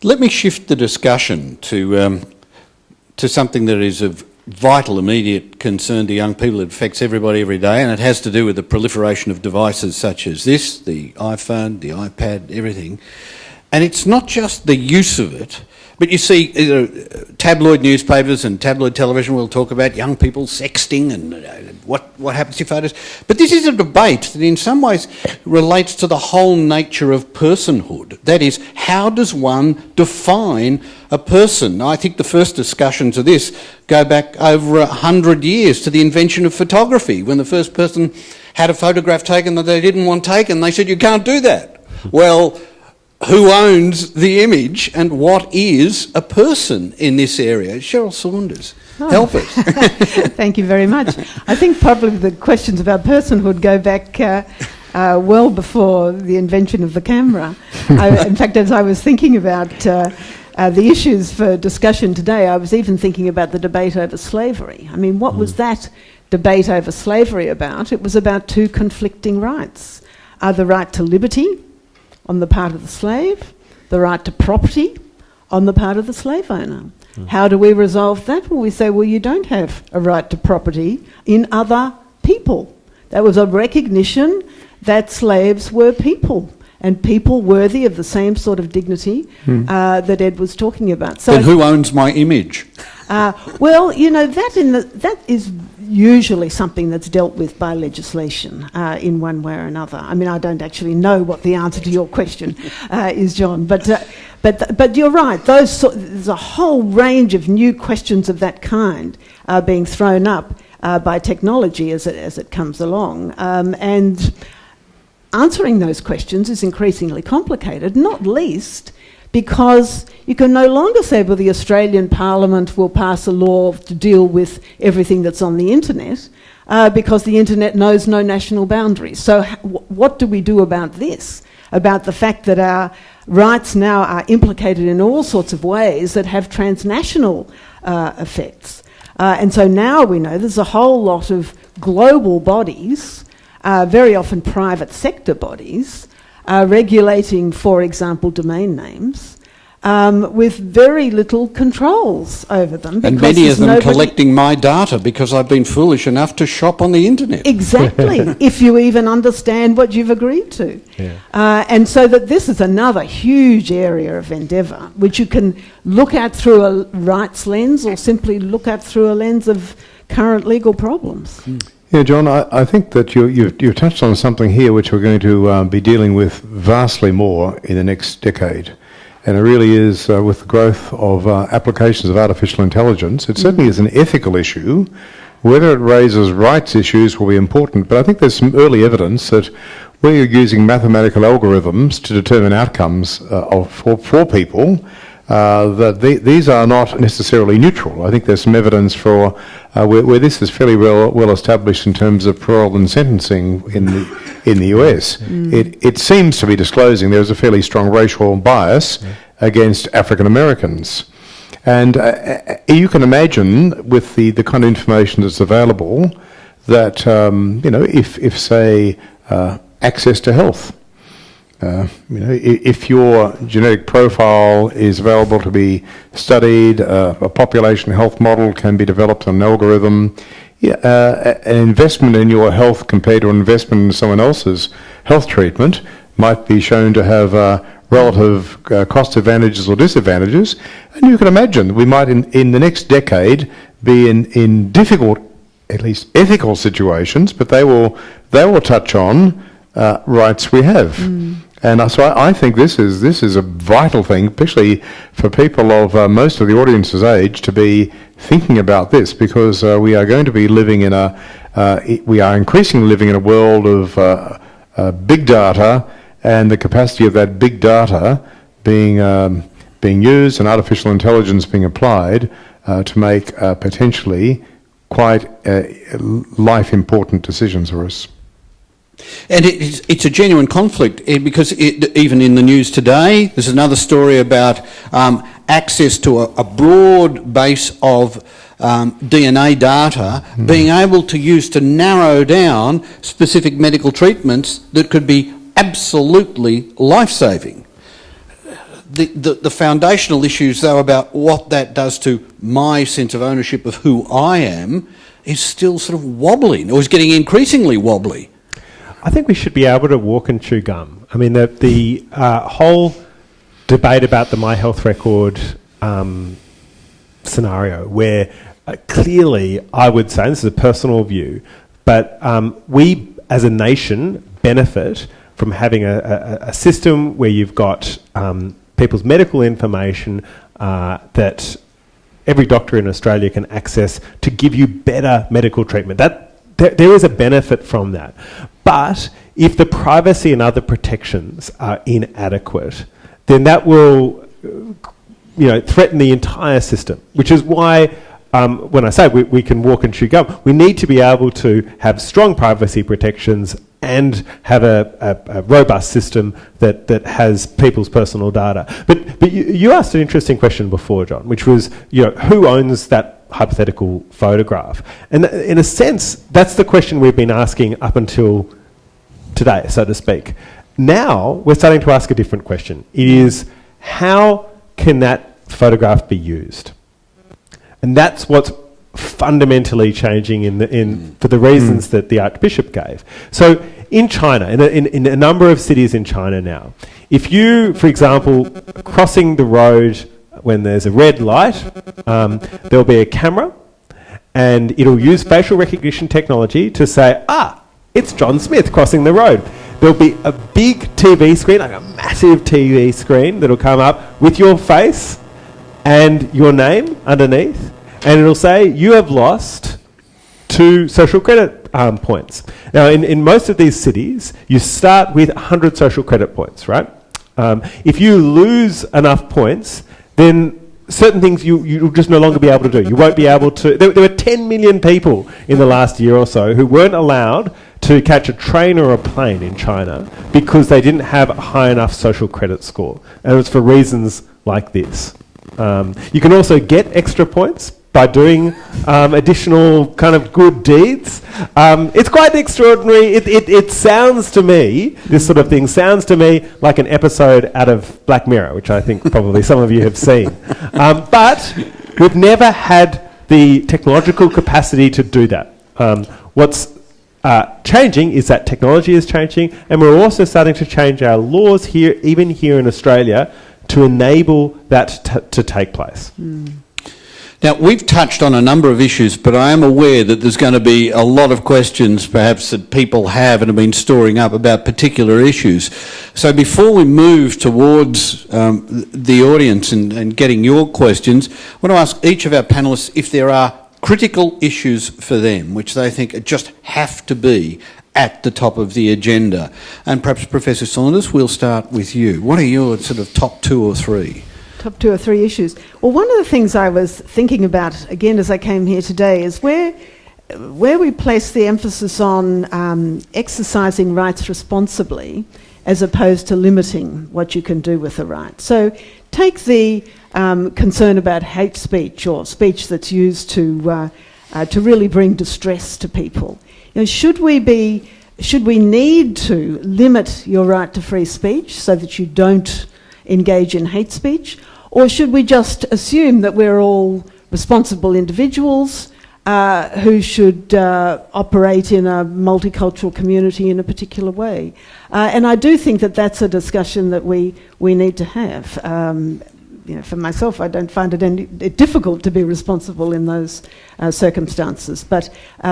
Let me shift the discussion to something that is of vital, immediate concern to young people. It affects everybody every day, and it has to do with the proliferation of devices such as this, the iPhone, the iPad, everything. And it's not just the use of it, but you see tabloid newspapers and tabloid television will talk about young people sexting and what happens to photos. But this is a debate that in some ways relates to the whole nature of personhood. That is, how does one define a person? I think the first discussions of this go back over 100 years to the invention of photography, when the first person had a photograph taken that they didn't want taken. They said, you can't do that. Well, who owns the image and what is a person in this area? Cheryl Saunders, help us. Thank you very much. I think probably the questions about personhood go back well before the invention of the camera. In fact, as I was thinking about the issues for discussion today, I was even thinking about the debate over slavery. I mean, what was that debate over slavery about? It was about two conflicting rights. The right to liberty on the part of the slave, the right to property on the part of the slave owner. How do we resolve that? Well, we say, well, you don't have a right to property in other people. That was a recognition that slaves were people, and people worthy of the same sort of dignity that Ed was talking about. So then who owns my image? Well, you know, that is usually something that's dealt with by legislation in one way or another. I mean, I don't actually know what the answer to your question is, John, but you're right. There's a whole range of new questions of that kind being thrown up by technology as it comes along, and answering those questions is increasingly complicated, not least because you can no longer say, well, the Australian Parliament will pass a law to deal with everything that's on the internet, because the internet knows no national boundaries. So what do we do about this? About the fact that our rights now are implicated in all sorts of ways that have transnational effects. And so now we know there's a whole lot of global bodies, very often private sector bodies, regulating, for example, domain names, with very little controls over them. And many of them collecting my data because I've been foolish enough to shop on the internet. Exactly, if you even understand what you've agreed to. Yeah. And so that this is another huge area of endeavour, which you can look at through a rights lens or simply look at through a lens of current legal problems. Yeah, John, I think that you've touched on something here which we're going to be dealing with vastly more in the next decade. And it really is with the growth of applications of artificial intelligence. It certainly is an ethical issue. Whether it raises rights issues will be important, but I think there's some early evidence that where you're using mathematical algorithms to determine outcomes for people, that these are not necessarily neutral. I think there's some evidence for where this is fairly well established in terms of parole and sentencing in the US. It seems to be disclosing there's a fairly strong racial bias against African Americans. And you can imagine with the kind of information that's available that, if say, access to health, if your genetic profile is available to be studied, a population health model can be developed on an algorithm, an investment in your health compared to an investment in someone else's health treatment might be shown to have relative cost advantages or disadvantages. And you can imagine we might in the next decade be in difficult, at least ethical situations, but they will touch on rights we have. And so I think this is a vital thing, especially for people of most of the audience's age, to be thinking about this, because we are going to be living in we are increasingly living in a world of big data, and the capacity of that big data being used and artificial intelligence being applied to make potentially quite life important decisions for us. And it's a genuine conflict, because even in the news today, there's another story about access to a broad base of DNA data being able to use to narrow down specific medical treatments that could be absolutely life-saving. The foundational issues, though, about what that does to my sense of ownership of who I am is still sort of wobbly, or is getting increasingly wobbly. I think we should be able to walk and chew gum. I mean, the whole debate about the My Health Record scenario, where clearly I would say, this is a personal view, but we as a nation benefit from having a system where you've got people's medical information that every doctor in Australia can access to give you better medical treatment. There is a benefit from that. But if the privacy and other protections are inadequate, then that will threaten the entire system, which is why when I say we can walk and chew gum, we need to be able to have strong privacy protections and have a robust system that has people's personal data. But you asked an interesting question before, John, which was, who owns that hypothetical photograph? And in a sense, that's the question we've been asking up until today, so to speak. Now we're starting to ask a different question. It is, how can that photograph be used? And that's what's fundamentally changing for the reasons that the Archbishop gave. So in China, in a number of cities in China now, if you, for example, crossing the road when there's a red light, there'll be a camera, and it'll use facial recognition technology to say, it's John Smith crossing the road. There'll be a big TV screen, like a massive TV screen, that'll come up with your face and your name underneath, and it'll say, you have lost 2 social credit points. Now, in most of these cities, you start with 100 social credit points, right? If you lose enough points, then certain things you'll just no longer be able to do. You won't be able to... There were 10 million people in the last year or so who weren't allowed to catch a train or a plane in China because they didn't have a high enough social credit score. And it was for reasons like this. You can also get extra points by doing additional kind of good deeds. It's quite extraordinary. It sounds to me, this sort of thing sounds to me like an episode out of Black Mirror, which I think probably some of you have seen. But we've never had the technological capacity to do that. What's changing is that technology is changing, and we're also starting to change our laws here, even here in Australia, to enable that to take place. Now, we've touched on a number of issues, but I am aware that there's going to be a lot of questions perhaps that people have and have been storing up about particular issues. So before we move towards the audience and getting your questions, I want to ask each of our panellists if there are critical issues for them which they think just have to be at the top of the agenda. And perhaps, Professor Saunders, we'll start with you. What are your sort of top 2 or 3? Top 2 or 3 issues. Well, one of the things I was thinking about, again, as I came here today, is where we place the emphasis on exercising rights responsibly as opposed to limiting what you can do with the right. So take the concern about hate speech or speech that's used to really bring distress to people. Should we need to limit your right to free speech so that you don't engage in hate speech, or should we just assume that we're all responsible individuals who should operate in a multicultural community in a particular way. And I do think that that's a discussion that we need to have. For myself, I don't find it difficult to be responsible in those circumstances. But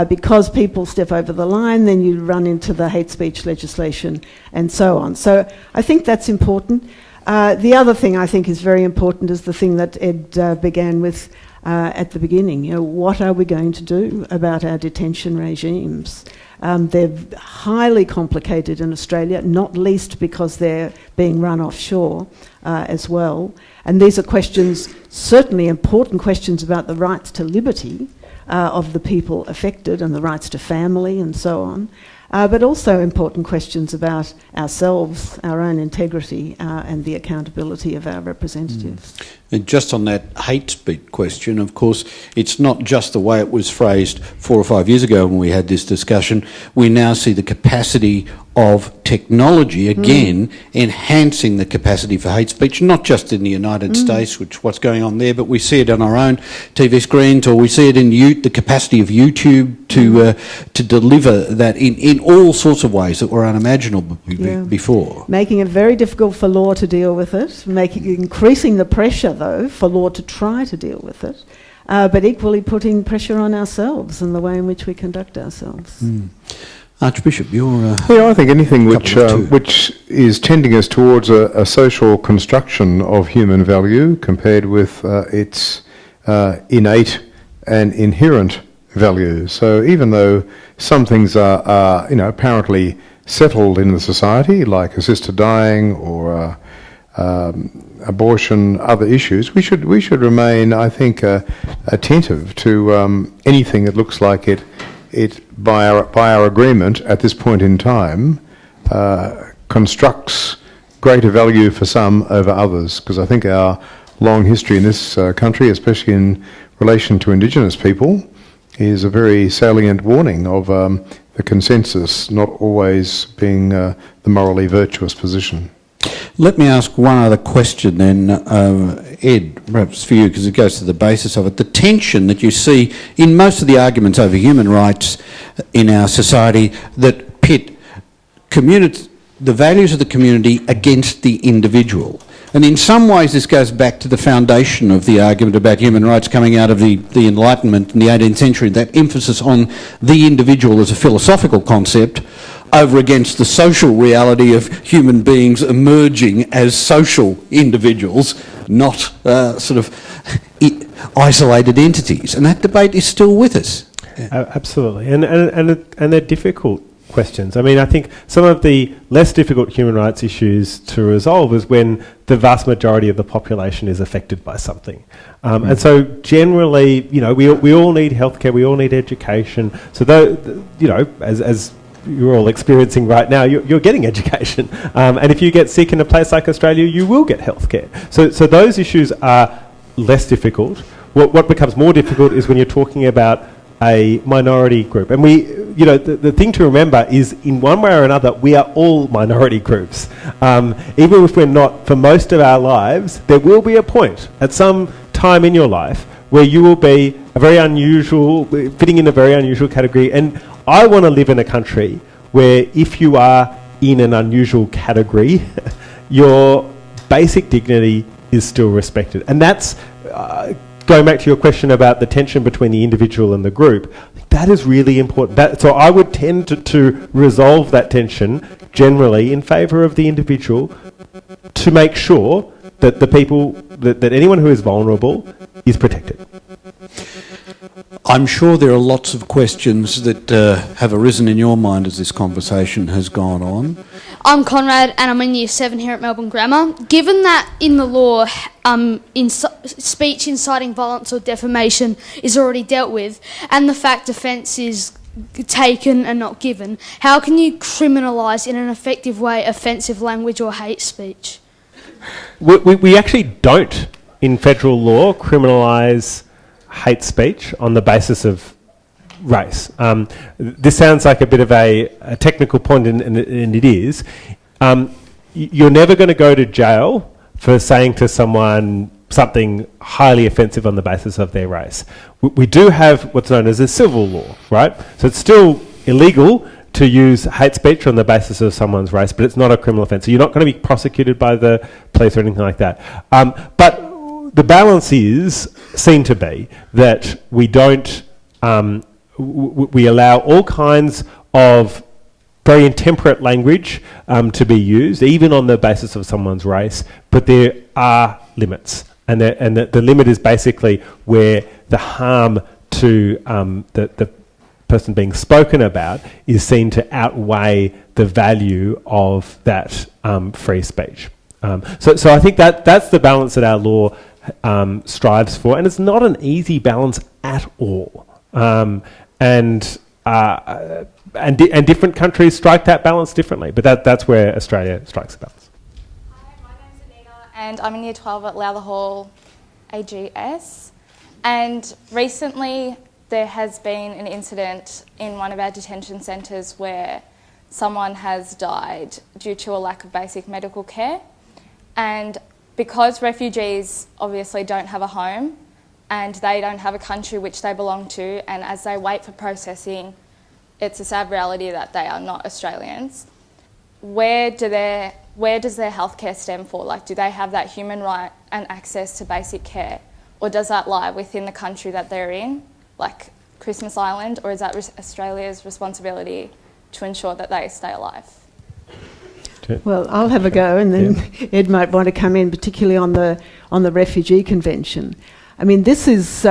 because people step over the line, then you run into the hate speech legislation and so on. So I think that's important. The other thing I think is very important is the thing that Ed began with at the beginning. What are we going to do about our detention regimes? They're highly complicated in Australia, not least because they're being run offshore as well. And these are questions, certainly important questions about the rights to liberty of the people affected and the rights to family and so on. But also important questions about ourselves, our own integrity, and the accountability of our representatives. And just on that hate speech question, of course, it's not just the way it was phrased 4 or 5 years ago when we had this discussion. We now see the capacity of technology, again, enhancing the capacity for hate speech, not just in the United States, which what's going on there, but we see it on our own TV screens, or we see it in the capacity of YouTube to deliver that in all sorts of ways that were unimaginable before. Making it very difficult for law to deal with it, increasing the pressure, though, for law to try to deal with it, but equally putting pressure on ourselves and the way in which we conduct ourselves. Archbishop, you're... I think anything which is tending us towards a social construction of human value compared with its innate and inherent value. So even though some things are apparently settled in the society, like assisted dying or abortion, other issues, we should remain, I think, attentive to anything that looks like it by our agreement at this point in time constructs greater value for some over others, because I think our long history in this country, especially in relation to Indigenous people, is a very salient warning of the consensus not always being the morally virtuous position. Let me ask one other question then, Ed, perhaps for you, because it goes to the basis of it. The tension that you see in most of the arguments over human rights in our society that pit the values of the community against the individual. And in some ways this goes back to the foundation of the argument about human rights coming out of the Enlightenment in the 18th century, that emphasis on the individual as a philosophical concept over against the social reality of human beings emerging as social individuals, not sort of isolated entities. And that debate is still with us. Absolutely. And they're difficult questions. I mean, I think some of the less difficult human rights issues to resolve is when the vast majority of the population is affected by something. And so generally, we all need healthcare, we all need education. So as you're all experiencing right now, you're getting education. And if you get sick in a place like Australia, you will get healthcare. So those issues are less difficult. What becomes more difficult is when you're talking about a minority group. And the thing to remember is, in one way or another, we are all minority groups. Even if we're not for most of our lives, there will be a point at some time in your life where you will be fitting in a very unusual category. And I want to live in a country where if you are in an unusual category, your basic dignity is still respected. And that's, going back to your question about the tension between the individual and the group, that is really important. So I would tend to resolve that tension generally in favour of the individual, to make sure that the people, that anyone who is vulnerable is protected. I'm sure there are lots of questions that have arisen in your mind as this conversation has gone on. I'm Conrad and I'm in Year 7 here at Melbourne Grammar. Given that in the law, speech inciting violence or defamation is already dealt with, and the fact offence is taken and not given, how can you criminalise in an effective way offensive language or hate speech? We actually don't, in federal law, criminalise hate speech on the basis of race. This sounds like a bit of a technical point, and it is. You're never going to go to jail for saying to someone something highly offensive on the basis of their race. We do have what's known as a civil law, right? So it's still illegal to use hate speech on the basis of someone's race, but it's not a criminal offence. So you're not going to be prosecuted by the police or anything like that. But the balance is seen to be that we don't, we allow all kinds of very intemperate language to be used, even on the basis of someone's race, but there are limits. And the limit is basically where the harm to the person being spoken about is seen to outweigh the value of that free speech. So I think that's the balance that our law strives for, and it's not an easy balance at all. And different countries strike that balance differently, but that's where Australia strikes the balance. Hi, my name's Anita, and I'm in Year 12 at Lowther Hall AGS. And recently there has been an incident in one of our detention centres where someone has died due to a lack of basic medical care. And because refugees obviously don't have a home and they don't have a country which they belong to, and as they wait for processing, it's a sad reality that they are not Australians, where does their healthcare stem for? Like, do they have that human right and access to basic care? Or does that lie within the country that they're in, like Christmas Island, or is that Australia's responsibility to ensure that they stay alive? Well, I'll have a go, and then Ed might want to come in, particularly on the Refugee Convention. I mean, this is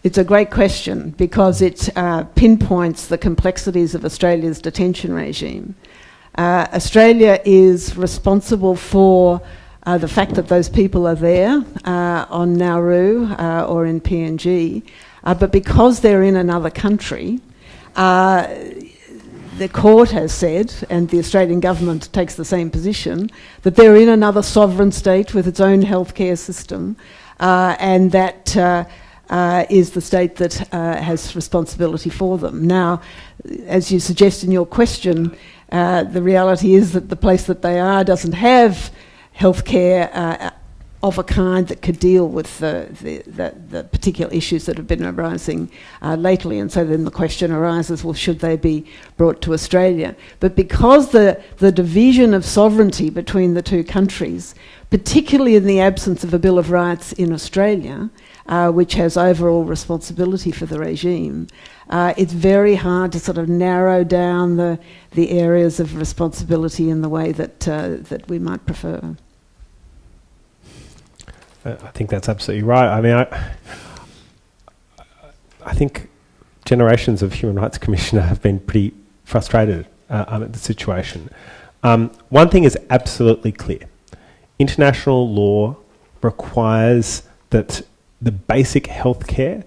it's a great question because it pinpoints the complexities of Australia's detention regime. Australia is responsible for the fact that those people are there on Nauru or in PNG, but because they're in another country, the court has said, and the Australian government takes the same position, that they're in another sovereign state with its own healthcare system, and that is the state that has responsibility for them. Now, as you suggest in your question, the reality is that the place that they are doesn't have healthcare of a kind that could deal with the particular issues that have been arising lately. And so then the question arises, well, should they be brought to Australia? But because the division of sovereignty between the two countries, particularly in the absence of a Bill of Rights in Australia, which has overall responsibility for the regime, it's very hard to sort of narrow down the areas of responsibility in the way that we might prefer. I think that's absolutely right. I mean, I think generations of Human Rights Commissioner have been pretty frustrated at the situation. One thing is absolutely clear. International law requires that the basic health care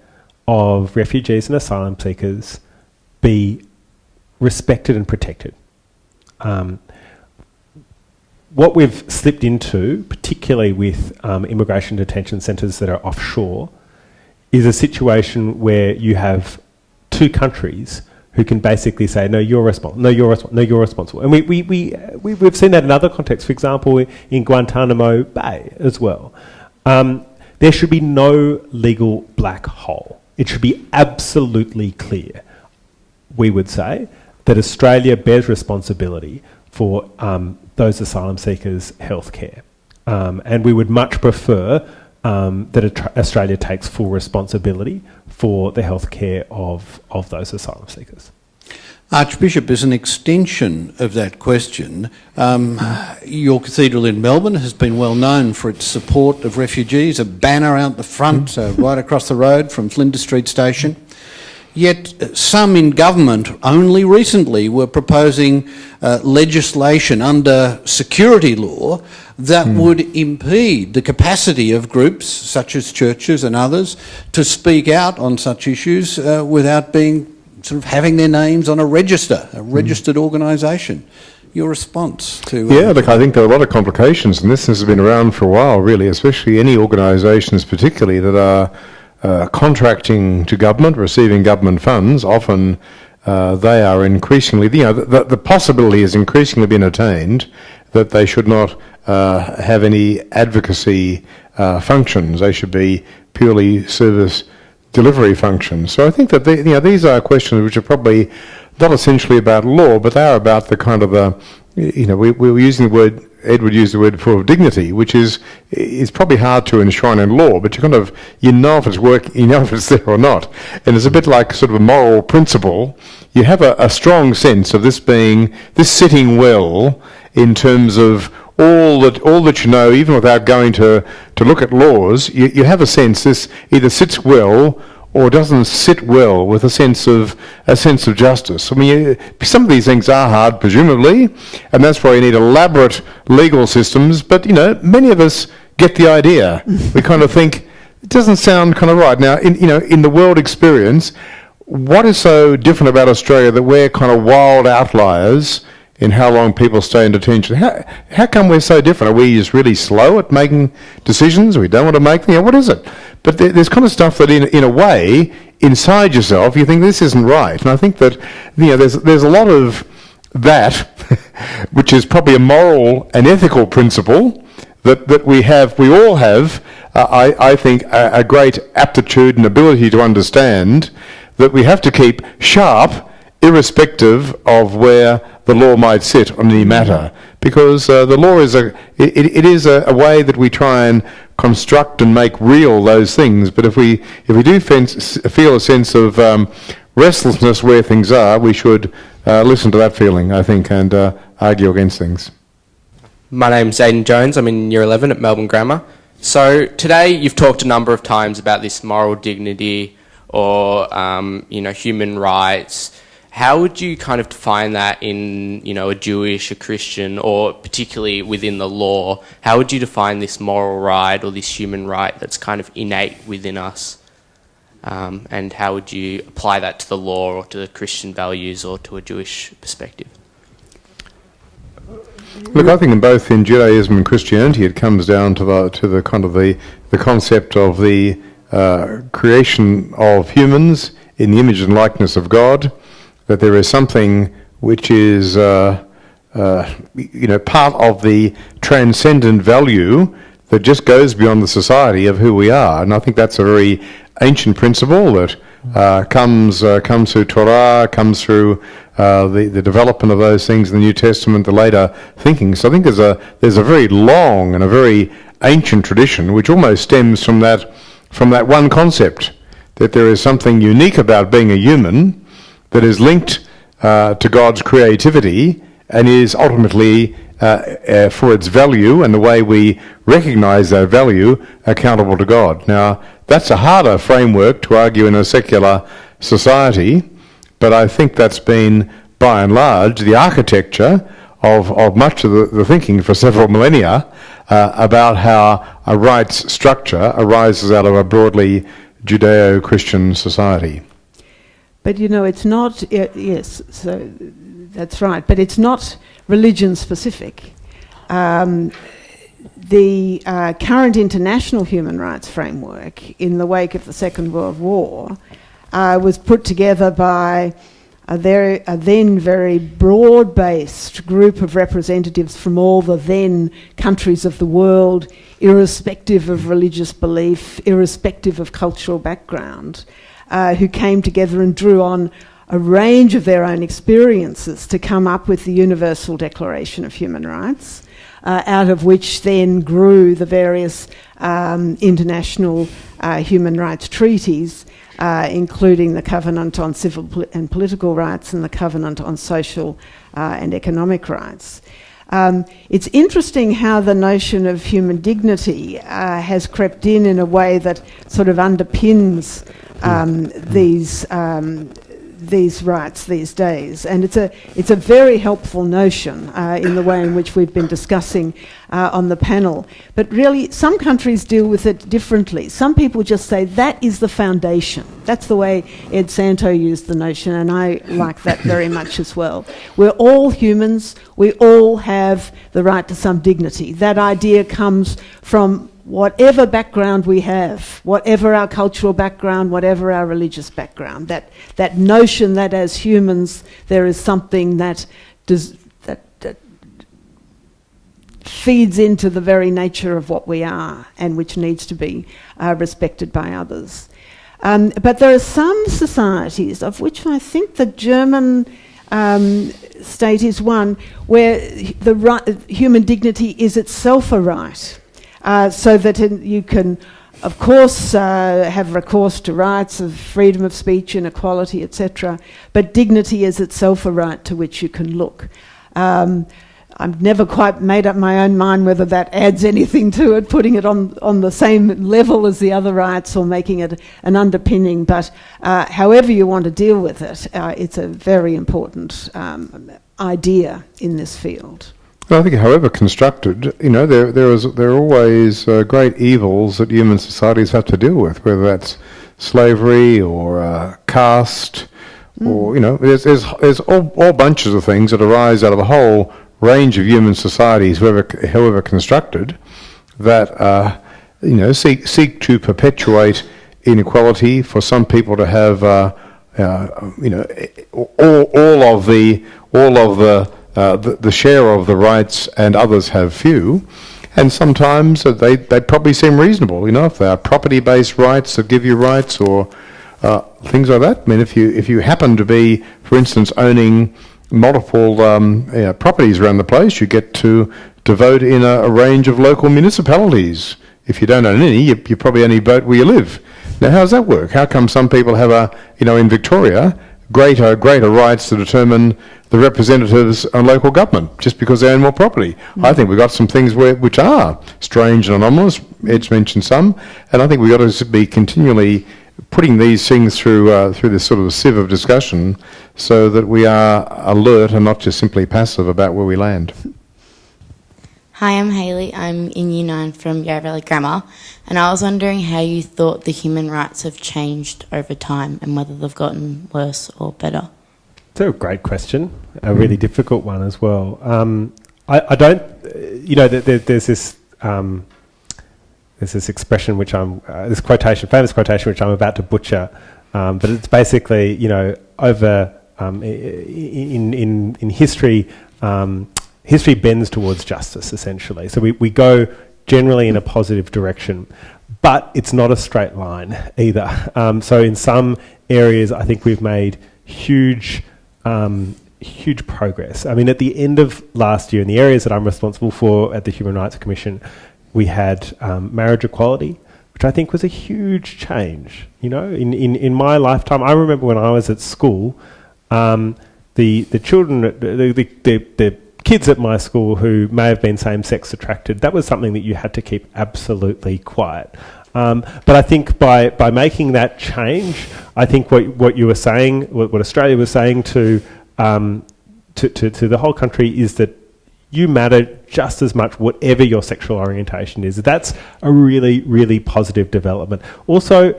of refugees and asylum seekers be respected and protected. What we've slipped into, particularly with immigration detention centres that are offshore, is a situation where you have two countries who can basically say, no, you're responsible, no, you're responsible. And we've seen that in other contexts, for example, in Guantanamo Bay as well. There should be no legal black hole. It should be absolutely clear, we would say, that Australia bears responsibility for those asylum seekers' health care. And we would much prefer that Australia takes full responsibility for the health care of those asylum seekers. Archbishop, as an extension of that question, your cathedral in Melbourne has been well known for its support of refugees, a banner out the front, right across the road from Flinders Street Station. Yet some in government only recently were proposing legislation under security law that would impede the capacity of groups such as churches and others to speak out on such issues without being sort of having their names on a registered organisation. Your response to... Yeah, look, I think there are a lot of complications, and this has been around for a while, really, especially any organisations particularly that are contracting to government, receiving government funds. Often they are increasingly, the possibility has increasingly been attained that they should not have any advocacy functions. They should be purely service delivery functions. So I think that these are questions which are probably not essentially about law, but they are about the kind of we were using the word. Edward used the word before of dignity, which is probably hard to enshrine in law, but you know if it's you know if it's there or not. And it's a bit like sort of a moral principle. You have a strong sense of this sitting well in terms of all that you know, even without going to look at laws. You have a sense this either sits well or doesn't sit well with a sense of justice. I mean, some of these things are hard, presumably, and that's why you need elaborate legal systems. But many of us get the idea. We kind of think it doesn't sound kind of right. Now, in the world experience, what is so different about Australia that we're kind of wild outliers in how long people stay in detention? How come we're so different? Are we just really slow at making decisions? We don't want to make them? What is it? But there's kind of stuff that in a way, inside yourself, you think this isn't right. And I think that there's a lot of that, which is probably a moral and ethical principle that we all have, I think, a great aptitude and ability to understand that we have to keep sharp, irrespective of where the law might sit on any matter, because the law is a way that we try and construct and make real those things. But if we do feel a sense of restlessness where things are, we should listen to that feeling, I think, and argue against things. My name's Aidan Jones. I'm in Year 11 at Melbourne Grammar. So today you've talked a number of times about this moral dignity or human rights. How would you kind of define that in, a Jewish, a Christian, or particularly within the law? How would you define this moral right or this human right that's kind of innate within us? And how would you apply that to the law or to the Christian values or to a Jewish perspective? Look, I think both in Judaism and Christianity, it comes down to the kind of the concept of the creation of humans in the image and likeness of God. That there is something which is, part of the transcendent value that just goes beyond the society of who we are. And I think that's a very ancient principle that comes through Torah, comes through the development of those things in the New Testament, the later thinking. So I think there's a very long and a very ancient tradition which almost stems from that one concept, that there is something unique about being a human that is linked to God's creativity and is ultimately, for its value and the way we recognise that value, accountable to God. Now, that's a harder framework to argue in a secular society, but I think that's been, by and large, the architecture of much of the thinking for several millennia about how a rights structure arises out of a broadly Judeo-Christian society. But it's not, yes, so that's right, but it's not religion specific. The current international human rights framework in the wake of the Second World War was put together by a then very broad-based group of representatives from all the then countries of the world, irrespective of religious belief, irrespective of cultural background, who came together and drew on a range of their own experiences to come up with the Universal Declaration of Human Rights, out of which then grew the various international human rights treaties, including the Covenant on Civil and Political Rights and the Covenant on Social and Economic Rights. It's interesting how the notion of human dignity has crept in a way that sort of underpins these rights these days, and it's a very helpful notion in the way in which we've been discussing on the panel. But really, some countries deal with it differently. Some people just say that is the foundation. That's the way Ed Santow used the notion, and I like that very much as well. We're all humans. We all have the right to some dignity. That idea comes from whatever background we have, whatever our cultural background, whatever our religious background, that notion that as humans there is something that feeds into the very nature of what we are and which needs to be respected by others. But there are some societies, of which I think the German state is one, where human dignity is itself a right, so that you can, of course, have recourse to rights of freedom of speech, inequality, etc., but dignity is itself a right to which you can look. I've never quite made up my own mind whether that adds anything to it, putting it on the same level as the other rights or making it an underpinning, but however you want to deal with it, it's a very important idea in this field. Well, I think however constructed, there are always great evils that human societies have to deal with, whether that's slavery or caste, or, there's all bunches of things that arise out of a whole range of human societies, however constructed, that seek to perpetuate inequality, for some people to have all of the share of the rights, and others have few. And sometimes they probably seem reasonable. If they are property-based rights that give you rights, or things like that. I mean, if you happen to be, for instance, owning multiple properties around the place, you get to vote in a range of local municipalities. If you don't own any, you probably only vote where you live. Now, how does that work? How come some people have in Victoria, greater rights to determine the representatives on local government just because they own more property? I think we've got some things which are strange and anomalous. Ed's mentioned some, and I think we've got to be continually putting these things through this sort of sieve of discussion, so that we are alert and not just simply passive about where we land. Hi, I'm Hayley. I'm in Year 9 from Yarra Valley Grammar, and I was wondering how you thought the human rights have changed over time and whether they've gotten worse or better. It's a great question, a really difficult one as well. I don't, there's this expression which famous quotation which I'm about to butcher, but it's basically, over in history, history bends towards justice, essentially. So we go generally in a positive direction, but it's not a straight line either. So in some areas, I think we've made huge progress. I mean, at the end of last year, in the areas that I'm responsible for at the Human Rights Commission, we had marriage equality, which I think was a huge change. In my lifetime, I remember when I was at school, the children, the kids at my school who may have been same-sex attracted, that was something that you had to keep absolutely quiet. But I think by making that change, I think what you were saying, what Australia was saying to the whole country, is that you matter just as much, whatever your sexual orientation is. That's a really, really positive development. Also,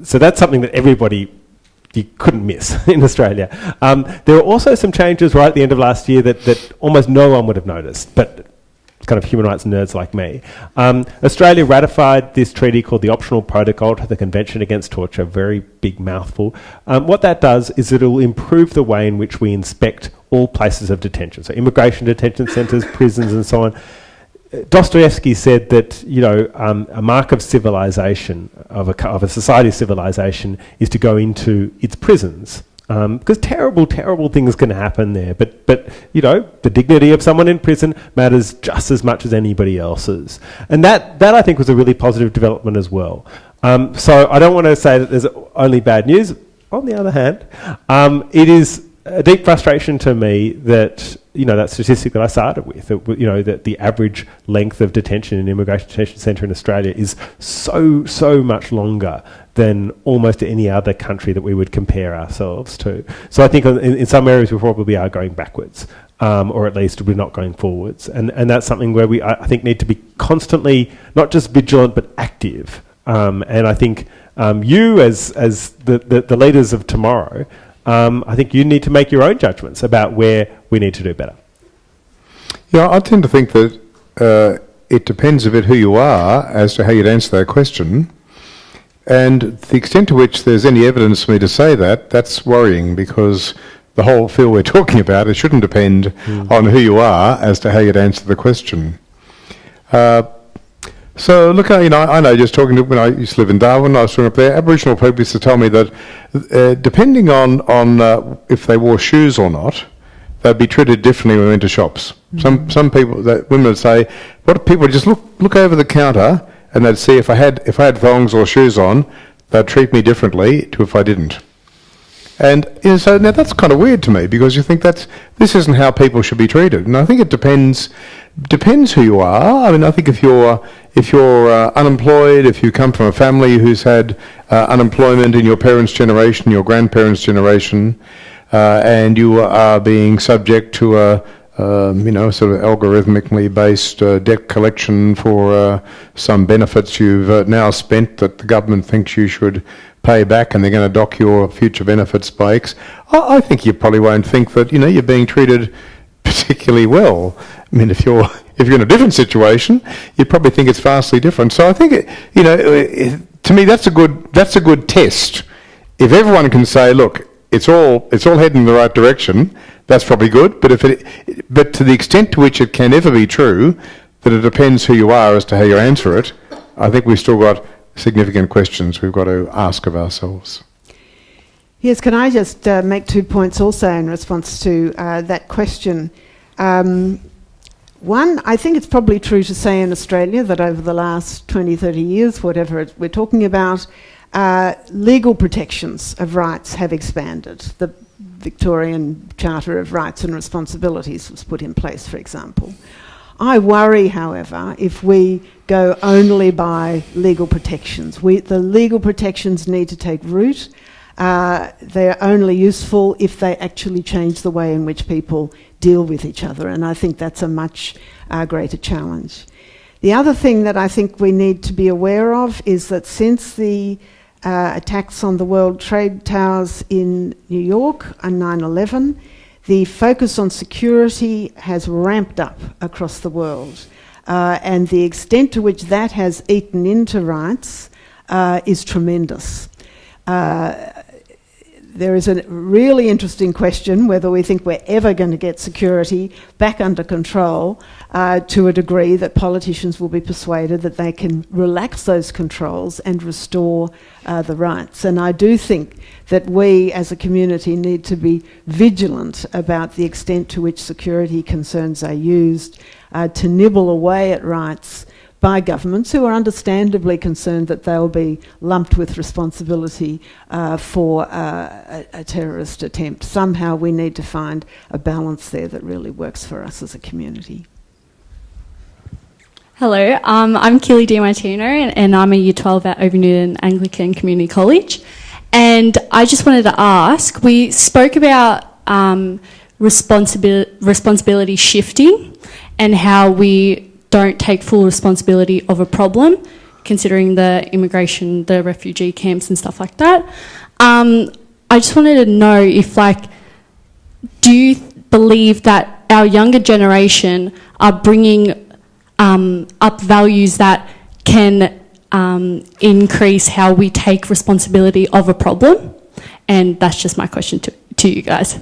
so that's something that you couldn't miss in Australia. There were also some changes right at the end of last year that almost no one would have noticed, but kind of human rights nerds like me. Australia ratified this treaty called the Optional Protocol to the Convention Against Torture, very big mouthful. What that does is it will improve the way in which we inspect all places of detention, so immigration detention centres, prisons and so on. Dostoevsky said that a mark of civilization, of a society's civilization, is to go into its prisons. Because terrible things can happen there. But the dignity of someone in prison matters just as much as anybody else's. And that I think was a really positive development as well. So I don't want to say that there's only bad news. On the other hand, it is a deep frustration to me that, that statistic that I started with, that the average length of detention in an immigration detention centre in Australia is so much longer than almost any other country that we would compare ourselves to. So I think in some areas we probably are going backwards, or at least we're not going forwards. And that's something where we, I think, need to be constantly, not just vigilant, but active. And I think you, as the leaders of tomorrow, I think you need to make your own judgments about where we need to do better. Yeah, I tend to think that it depends a bit who you are as to how you'd answer that question. And the extent to which there's any evidence for me to say that, that's worrying, because the whole field we're talking about. It shouldn't depend on who you are as to how you'd answer the question. So look, I know just talking to, when I used to live in Darwin, I was talking up there, Aboriginal people used to tell me that depending on if they wore shoes or not, they'd be treated differently when we went to shops. Some people, women would say, what if people would just look over the counter and they'd see if I had thongs or shoes on, they'd treat me differently to if I didn't. And so now that's kind of weird to me, because you think this isn't how people should be treated. And I think it depends who you are. I mean, I think if you're unemployed, if you come from a family who's had unemployment in your parents' generation, your grandparents' generation, and you are being subject to a sort of algorithmically based debt collection for some benefits you've now spent that the government thinks you should pay back, and they're going to dock your future benefits by X, I think you probably won't think that you're being treated particularly well. I mean, if you're in a different situation, you'd probably think it's vastly different. So I think to me that's a good test. If everyone can say, look, it's all heading in the right direction, that's probably good. But to the extent to which it can ever be true that it depends who you are as to how you answer it, I think we've still got significant questions we've got to ask of ourselves. Yes, can I just make 2 points also in response to that question? One, I think it's probably true to say in Australia that over the last 20, 30 years, whatever we're talking about, legal protections of rights have expanded. The Victorian Charter of Rights and Responsibilities was put in place, for example. I worry, however, if we go only by legal protections. The legal protections need to take root. They're only useful if they actually change the way in which people deal with each other, and I think that's a much greater challenge. The other thing that I think we need to be aware of is that since the attacks on the World Trade Towers in New York on 9/11, the focus on security has ramped up across the world, and the extent to which that has eaten into rights is tremendous. There is a really interesting question whether we think we're ever going to get security back under control to a degree that politicians will be persuaded that they can relax those controls and restore the rights. And I do think that we as a community need to be vigilant about the extent to which security concerns are used to nibble away at rights by governments who are understandably concerned that they'll be lumped with responsibility for a terrorist attempt. Somehow we need to find a balance there that really works for us as a community. Hello, I'm Keely DiMartino and I'm a Year 12 at Newton Anglican Community College. And I just wanted to ask, we spoke about responsibility shifting and how we don't take full responsibility of a problem, considering the immigration, the refugee camps and stuff like that. I just wanted to know if, do you believe that our younger generation are bringing up values that can increase how we take responsibility of a problem? And that's just my question to you guys.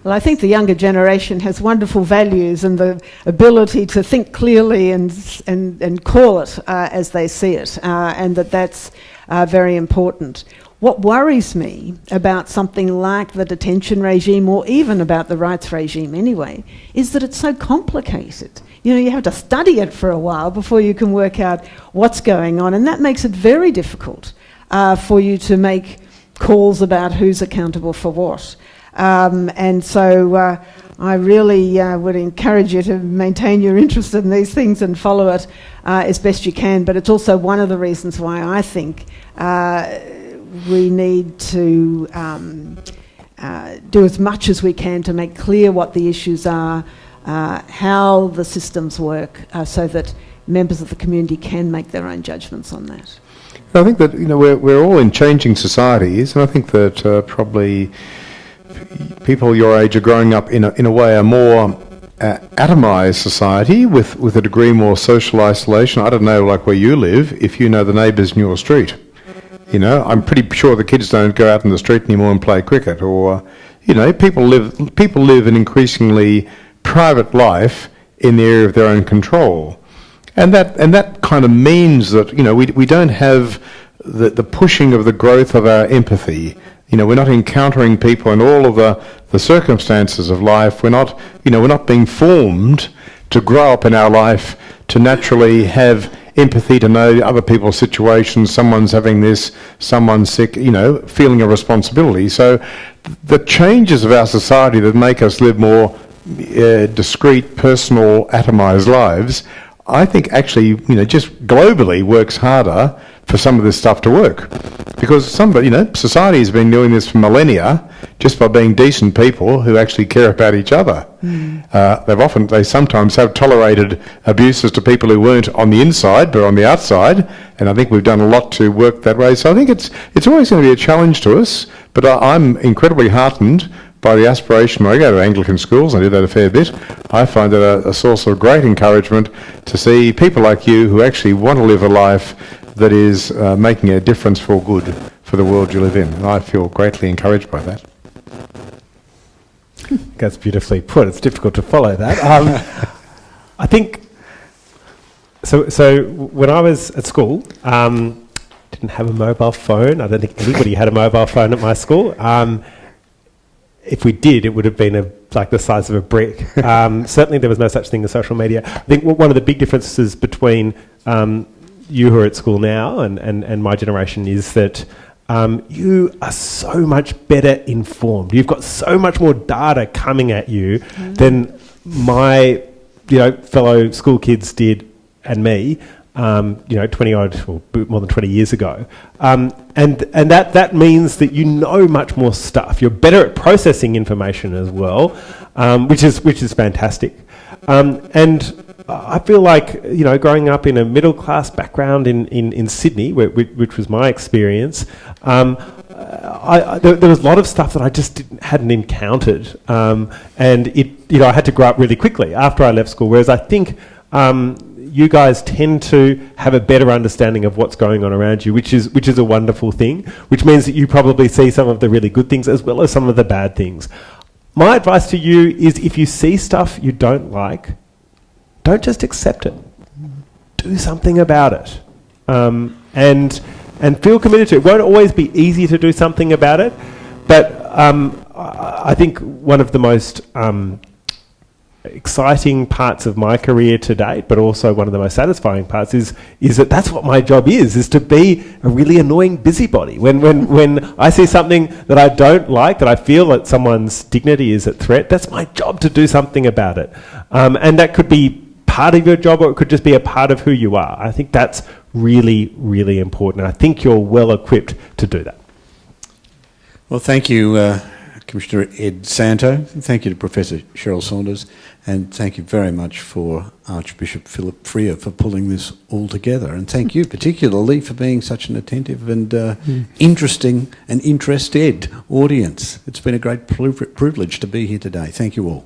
Well, I think the younger generation has wonderful values and the ability to think clearly and call it as they see it, and that's very important. What worries me about something like the detention regime, or even about the rights regime anyway, is that it's so complicated. You have to study it for a while before you can work out what's going on, and that makes it very difficult for you to make calls about who's accountable for what. And so I really would encourage you to maintain your interest in these things and follow it as best you can. But it's also one of the reasons why I think we need to do as much as we can to make clear what the issues are, how the systems work, so that members of the community can make their own judgments on that. I think that we're all in changing societies, and I think that probably people your age are growing up in a way a more atomised society with a degree more social isolation. I don't know, like where you live, if you know the neighbours in your street. I'm pretty sure the kids don't go out in the street anymore and play cricket, or people live an increasingly private life in the area of their own control. And that kind of means that, we don't have the pushing of the growth of our empathy. We're not encountering people in all of the circumstances of life. We're not being formed to grow up in our life to naturally have empathy, to know other people's situations. Someone's having this, someone's sick, feeling a responsibility. So the changes of our society that make us live more discrete, personal, atomised lives, I think actually, just globally works harder for some of this stuff to work. Because society has been doing this for millennia just by being decent people who actually care about each other. They sometimes have tolerated abuses to people who weren't on the inside but on the outside, and I think we've done a lot to work that way. So I think it's always going to be a challenge to us, but I'm incredibly heartened by the aspiration. When I go to Anglican schools, I do that a fair bit, I find it a source of great encouragement to see people like you who actually want to live a life that is making a difference for good for the world you live in. And I feel greatly encouraged by that. That's beautifully put. It's difficult to follow that. I think, so when I was at school, didn't have a mobile phone. I don't think anybody had a mobile phone at my school. If we did, it would have been like the size of a brick. Certainly there was no such thing as social media. I think one of the big differences between you who are at school now and my generation is that you are so much better informed. You've got so much more data coming at you than my fellow school kids did and me 20 odd or more than 20 years ago. And that means that you know much more stuff. You're better at processing information as well, which is fantastic. And I feel like, growing up in a middle class background in Sydney, which was my experience, there was a lot of stuff that I just hadn't encountered, and I had to grow up really quickly after I left school. Whereas I think you guys tend to have a better understanding of what's going on around you, which is a wonderful thing. Which means that you probably see some of the really good things as well as some of the bad things. My advice to you is, if you see stuff you don't like, don't just accept it. Do something about it, and feel committed to it. It won't always be easy to do something about it, but I think one of the most exciting parts of my career to date, but also one of the most satisfying parts, is that that's what my job is to be a really annoying busybody. When I see something that I don't like, that I feel that someone's dignity is at threat, that's my job to do something about it. And that could be part of your job, or it could just be a part of who you are. I think that's really, really important. I think you're well equipped to do that. Well, thank you, Commissioner Ed Santow. Thank you to Professor Cheryl Saunders, and thank you very much for Archbishop Philip Freier for pulling this all together. And thank you particularly for being such an attentive and interesting and interested audience. It's been a great privilege to be here today. Thank you all.